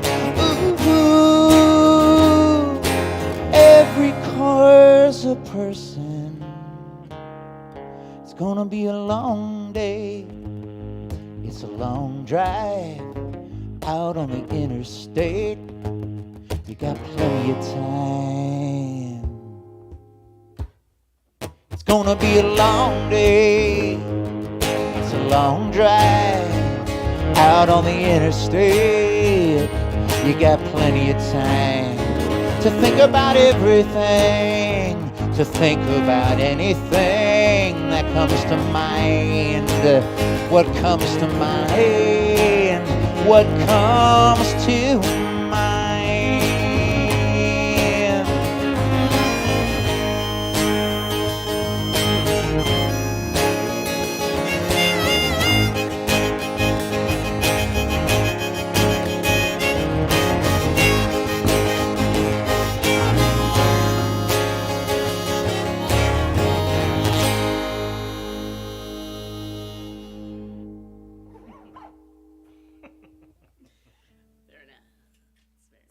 Ooh, every car's a person. It's gonna be a long day. It's a long drive out on the interstate. You got plenty of time. It's gonna be a long day. It's a long drive out on the interstate. You got plenty of time to think about everything, to think about anything that comes to mind. What comes to mind? What comes to mind?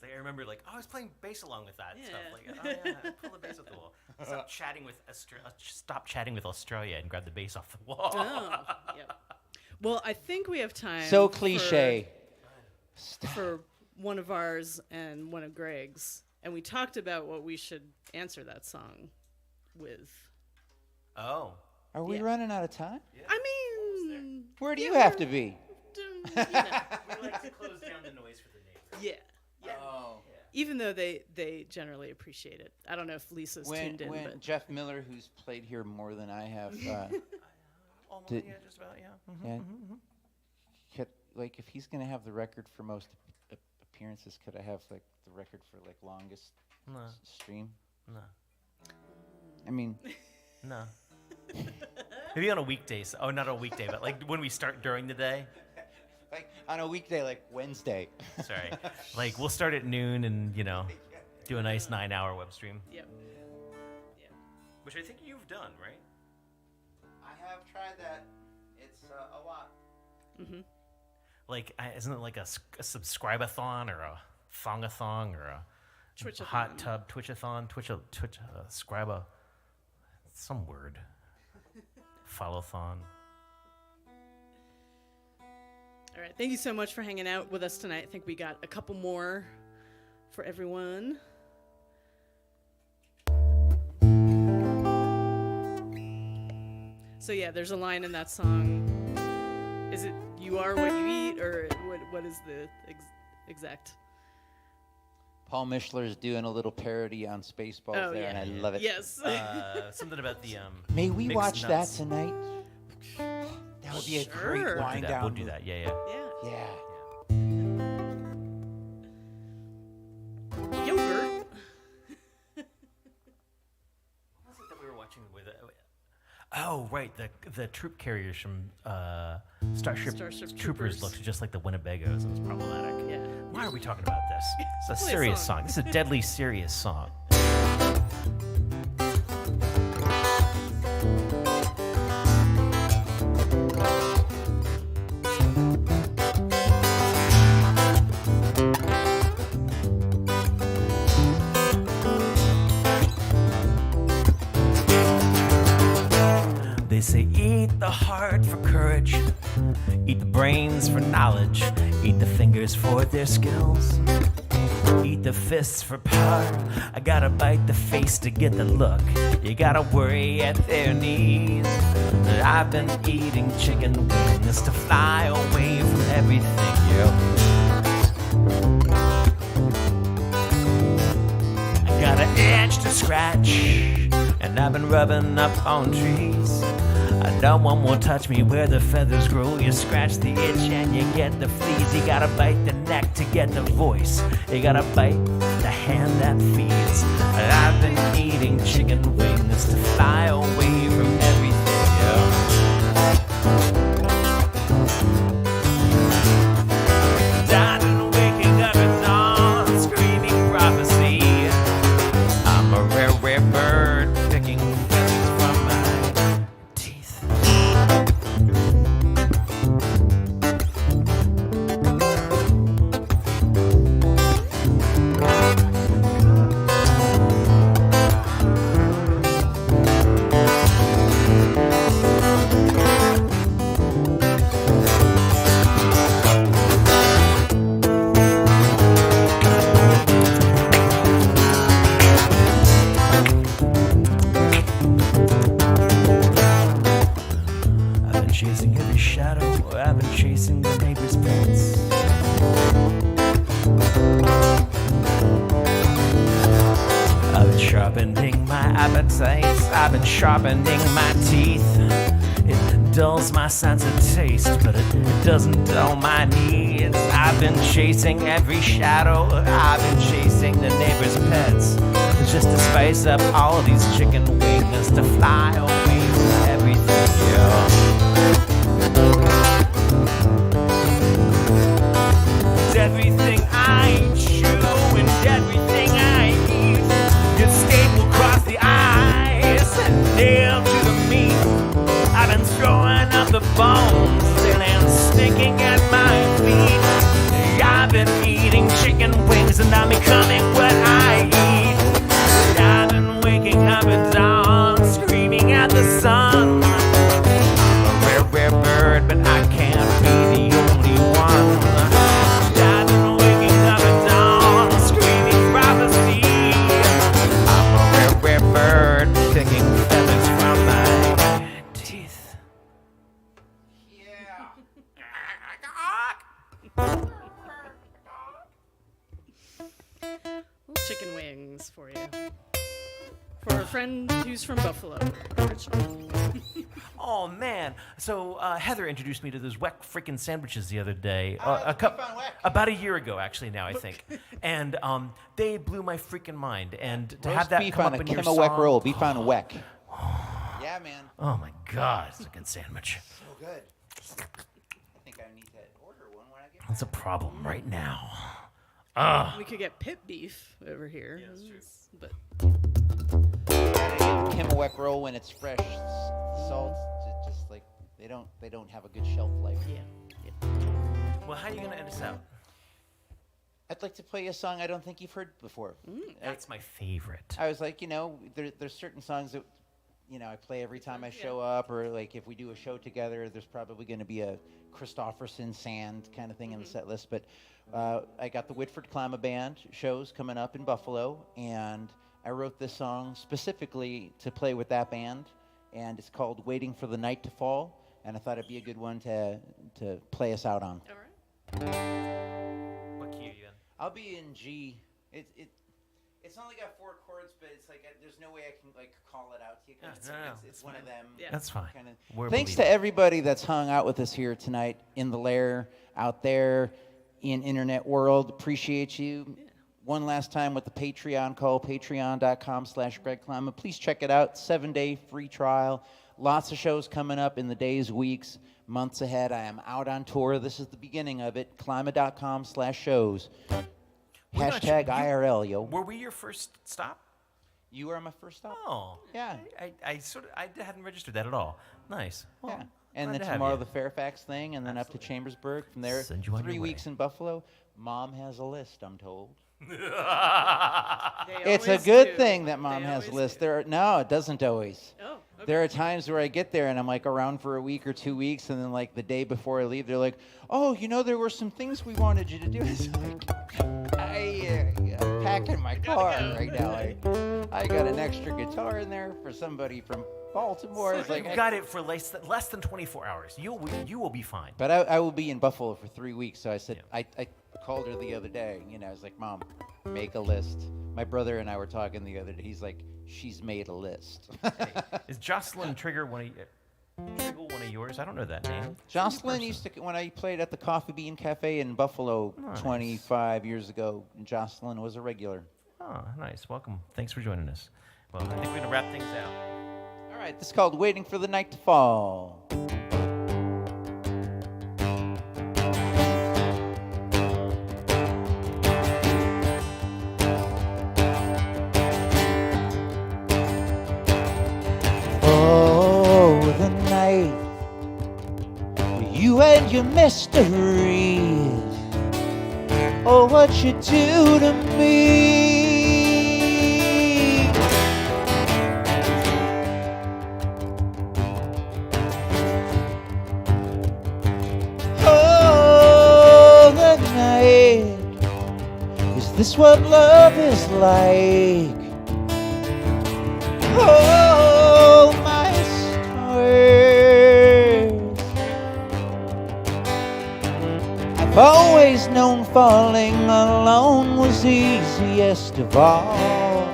I remember, like, oh, I was playing bass along with that stuff. Yeah. Like, oh yeah, pull the bass off the wall. Stop chatting with Australia and grab the bass off the wall. Oh, yep. Well, I think we have time. So cliche. For one of ours and one of Greg's, and we talked about what we should answer that song with. Oh. Are we Yeah. running out of time? I mean, Where do you have to be? you know, We like to close down the noise for the neighbors. yeah. Oh. Even though they generally appreciate it. I don't know if Lisa's tuned in, When but Jeff Miller, who's played here more than I have, Almost, Did- yeah, just about, yeah. yeah, like if he's gonna have the record for most appearances, could I have like the record for like longest No, stream? no, I mean, no. Maybe on a weekday. Oh, not a weekday, but like when we start during the day. like on a weekday, like Wednesday. Sorry. Like we'll start at noon and, do a nice 9-hour web stream, yep. which I think you've done, right? I have tried that. It's a lot. Mm-hmm. Like, isn't it like a subscribe-a-thon or a thong-a-thon or a Twitch-a-thon. hot tub twitch-a-thon, scribe-a, some word. Follow-thon. All right. Thank you so much for hanging out with us tonight. I think we got a couple more for everyone. So yeah, there's a line in that song. Is it "You are what you eat," or what is the exact? Paul Mishler's doing a little parody on Spaceballs there, and I love it. Yes. Something about the May we mixed watch nuts. that tonight? That would be a Sure. great We'll do wind that. down. We'll do that. Yeah. Yeah. Yeah. Yogurt. What was it that we were watching with? Oh, right, the troop carriers from Starship Starship Troopers Troopers. looked just like the Winnebagos. It was problematic. Yeah. Why are we talking about this? It's a Play a serious song. song. This is a deadly serious song. They say eat the heart for courage, eat the brains for knowledge, eat the fingers for their skills, eat the fists for power. I gotta bite the face to get the look. You gotta worry at their knees. I've been eating chicken wings to fly away from everything, I got an itch to scratch, and I've been rubbing up on trees. No one will touch me where the feathers grow. You scratch the itch and you get the fleas. You gotta bite the neck to get the voice. You gotta bite the hand that feeds. I've been eating chicken wings to fly away from everything, I've been waking up at dawn, screaming prophecy. I'm a rare, rare bird, picking feathers from my teeth. I've been chasing every shadow, I've been chasing the neighbor's pets. I've been sharpening my appetites, I've been sharpening my teeth. It dulls my sense of taste, but it doesn't dull my needs. I've been chasing every shadow, I've been chasing the neighbor's pets. It's just to spice up all of these chicken wings, to fly away from everything, It's everything I chew and everything I eat. Your staple across the eyes and nailed to the meat. I've been throwing up the bones and stinking at my feet. I've been eating chicken wings and I'm becoming what I eat. I've been waking up at dawn, screaming at the sun. I'm a rare, rare bird, but I can't be the only one. I've been waking up at dawn, screaming prophecy. I'm a rare, rare bird, picking feathers from my for you. For a friend who's from Buffalo, originally. Oh man! So Heather introduced me to those Weck freaking sandwiches the other day. About a year ago, actually. Now I think, and they blew my freaking mind. And to have that come up in your song, Weck roll, beef on a Weck. Yeah, man. Oh my God, it's a good sandwich. So good. I think I need to order one when I get That's a problem right now. We could get pit beef over here. Yeah, that's true. But Weck roll when it's fresh. Salt, just like they don't have a good shelf life. Yeah. Well, how are you gonna end us out? I'd like to play a song I don't think you've heard before. That's my favorite. I was like, there's certain songs that, I play every time I show up, or like if we do a show together, there's probably going to be a Christofferson Sand kind of thing in the set list. But I got the Whitford Klyma Band shows coming up in Buffalo, and I wrote this song specifically to play with that band, and it's called "Waiting for the Night to Fall," and I thought it'd be a good one to play us out on. all right. What key are you in? I'll be in G. It's only got 4 chords, but it's like there's no way I can like call it out to you. It's one of them. Yeah. That's fine. Thanks to everybody that's hung out with us here tonight in the Lair, out there in internet world. Appreciate you. Yeah. One last time with the Patreon call, patreon.com/Greg Klyma. Please check it out. 7-day free trial. Lots of shows coming up in the days, weeks, months ahead. I am out on tour. This is the beginning of it. Klyma.com/shows. Hashtag IRL, yo. Were we your first stop? You were my first stop. Oh. Yeah. I hadn't registered that at all. Nice. Well, Yeah. And glad then to have tomorrow you. the Fairfax thing, and then up to Chambersburg. From there, Send you on 3 your weeks way. in Buffalo. Mom has a list, I'm told. They It's a always good do. thing that Mom They has a always list. do. No, it doesn't always. Oh, okay. There are times where I get there and I'm like around for a week or 2 weeks, and then like the day before I leave, they're like, "Oh, there were some things we wanted you to do." It's like, I'm packing my car right now. I got an extra guitar in there for somebody from Baltimore. It's like You got it for less than 24 hours. You will be fine. But I will be in Buffalo for 3 weeks, so I said, Yeah. I called her the other day. I was like, "Mom, make a list." My brother and I were talking the other day. He's like, "She's made a list." Hey, is Jocelyn Triggle one of yours? I don't know that name. Jocelyn used to, when I played at the Coffee Bean Cafe in Buffalo Nice. 25 years ago, Jocelyn was a regular. Oh, nice. Welcome. Thanks for joining us. Well, I think we're going to wrap things out. All right, this is called "Waiting for the Night to Fall." Oh, the night, you and your mysteries. Oh, what you do to me. Oh, the night, is this what love is like? Oh, my stars, I've always known falling alone was easiest of all.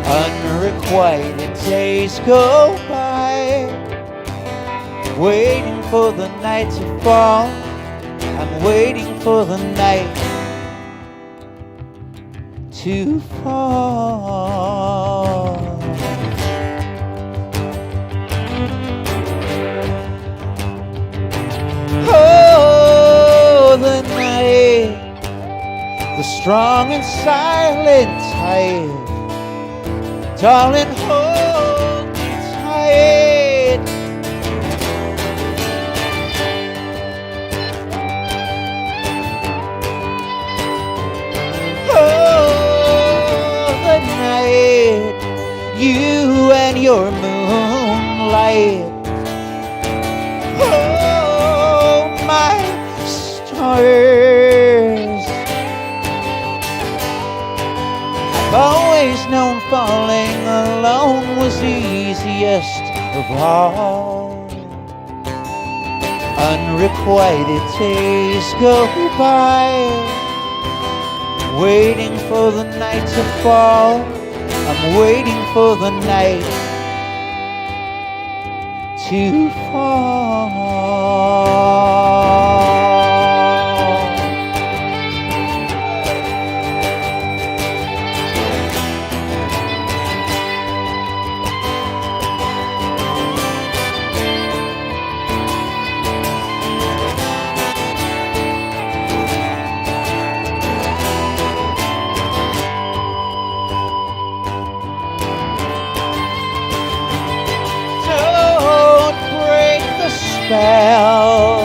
Unrequited days go by, waiting for the night to fall. I'm waiting for the night to fall. Oh, the night, the strong and silent tide. Darling, hold me tight. Oh, the night, you and your moonlight. Oh, my stars, I've always known falling alone was easiest of all. Unrequited days go by, waiting for the night to fall. I'm waiting for the night to fall. Don't break the spell.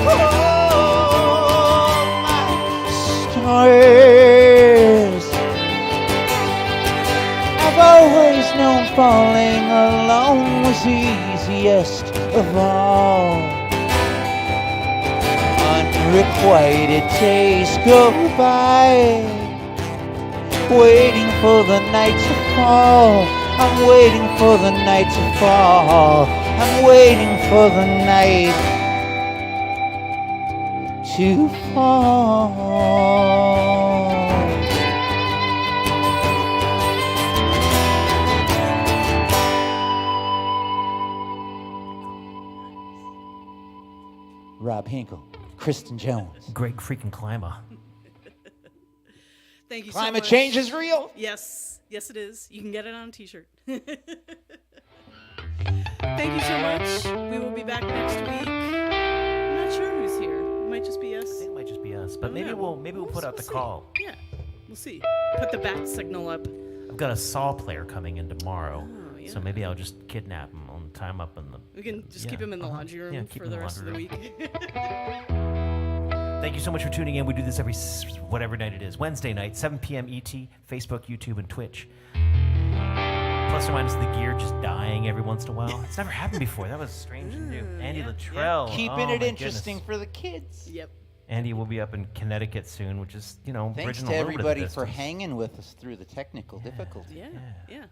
Oh, my stars. I've always known falling alone was easiest of all. Unrequited days go by, waiting for the night to fall. I'm waiting for the night to fall. I'm waiting for the night to fall. Rob Hinkle, Kristen Jones. Greg freaking Klyma. Thank you so Climate much. change is real. Yes, yes it is. You can get it on a t-shirt. Thank you so much. We will be back next week. I'm not sure who's here. It might just be us. I think it might just be us, but Oh, maybe yeah. we'll put out the see. call. Yeah, we'll see. Put the bat signal up. I've got a saw player coming in tomorrow, Oh, yeah. so maybe I'll just kidnap him and tie him up in the. We can just keep Yeah, him in the uh-huh. laundry room Yeah, keep for him in the the rest of the laundry week. Thank you so much for tuning in. We do this every whatever night it is. Wednesday night, 7 p.m. ET, Facebook, YouTube, and Twitch. Plus or minus the gear just dying every once in a while. It's never happened before. That was strange and new. Andy yeah, Luttrell. Keeping oh it my interesting goodness. for the kids. Yep. Andy will be up in Connecticut soon, which is, Thanks bridging to a little bit of the everybody for distance. hanging with us through the technical difficulty. Yeah, yeah.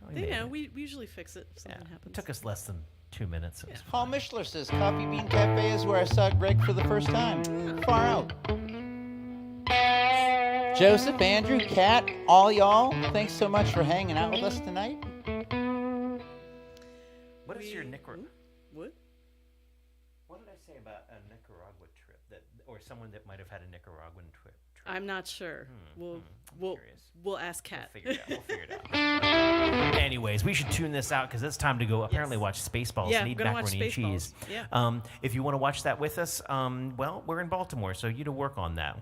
We They made know. it. We usually fix it if Yeah. something happens. It took us less than 2 minutes. It was Paul Mishler says Coffee Bean Cafe is where I saw Greg for the first time. Far out. Joseph, Andrew, Kat, all y'all, thanks so much for hanging out with us tonight. What is your Nicaragua? What? What did I say about a Nicaragua trip or someone that might have had a Nicaraguan trip? I'm not sure. We'll curious. we'll ask Kat. We'll figure it out. Anyways, we should tune this out because it's time to go apparently watch Spaceballs Yeah, and I'm eat gonna watch macaroni and cheese. Spaceballs. Yeah. If you want to watch that with us, well, we're in Baltimore, so you to work on that.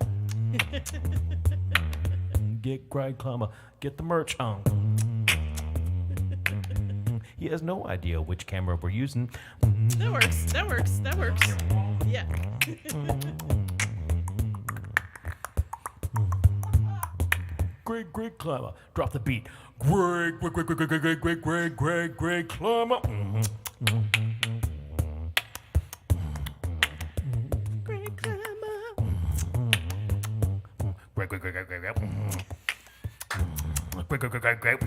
Get Greg Klyma, get the merch on. He has no idea which camera we're using. That works. That works. That works. Yeah. Greg Klyma, drop the beat. Greg Klyma. Great climber. Great.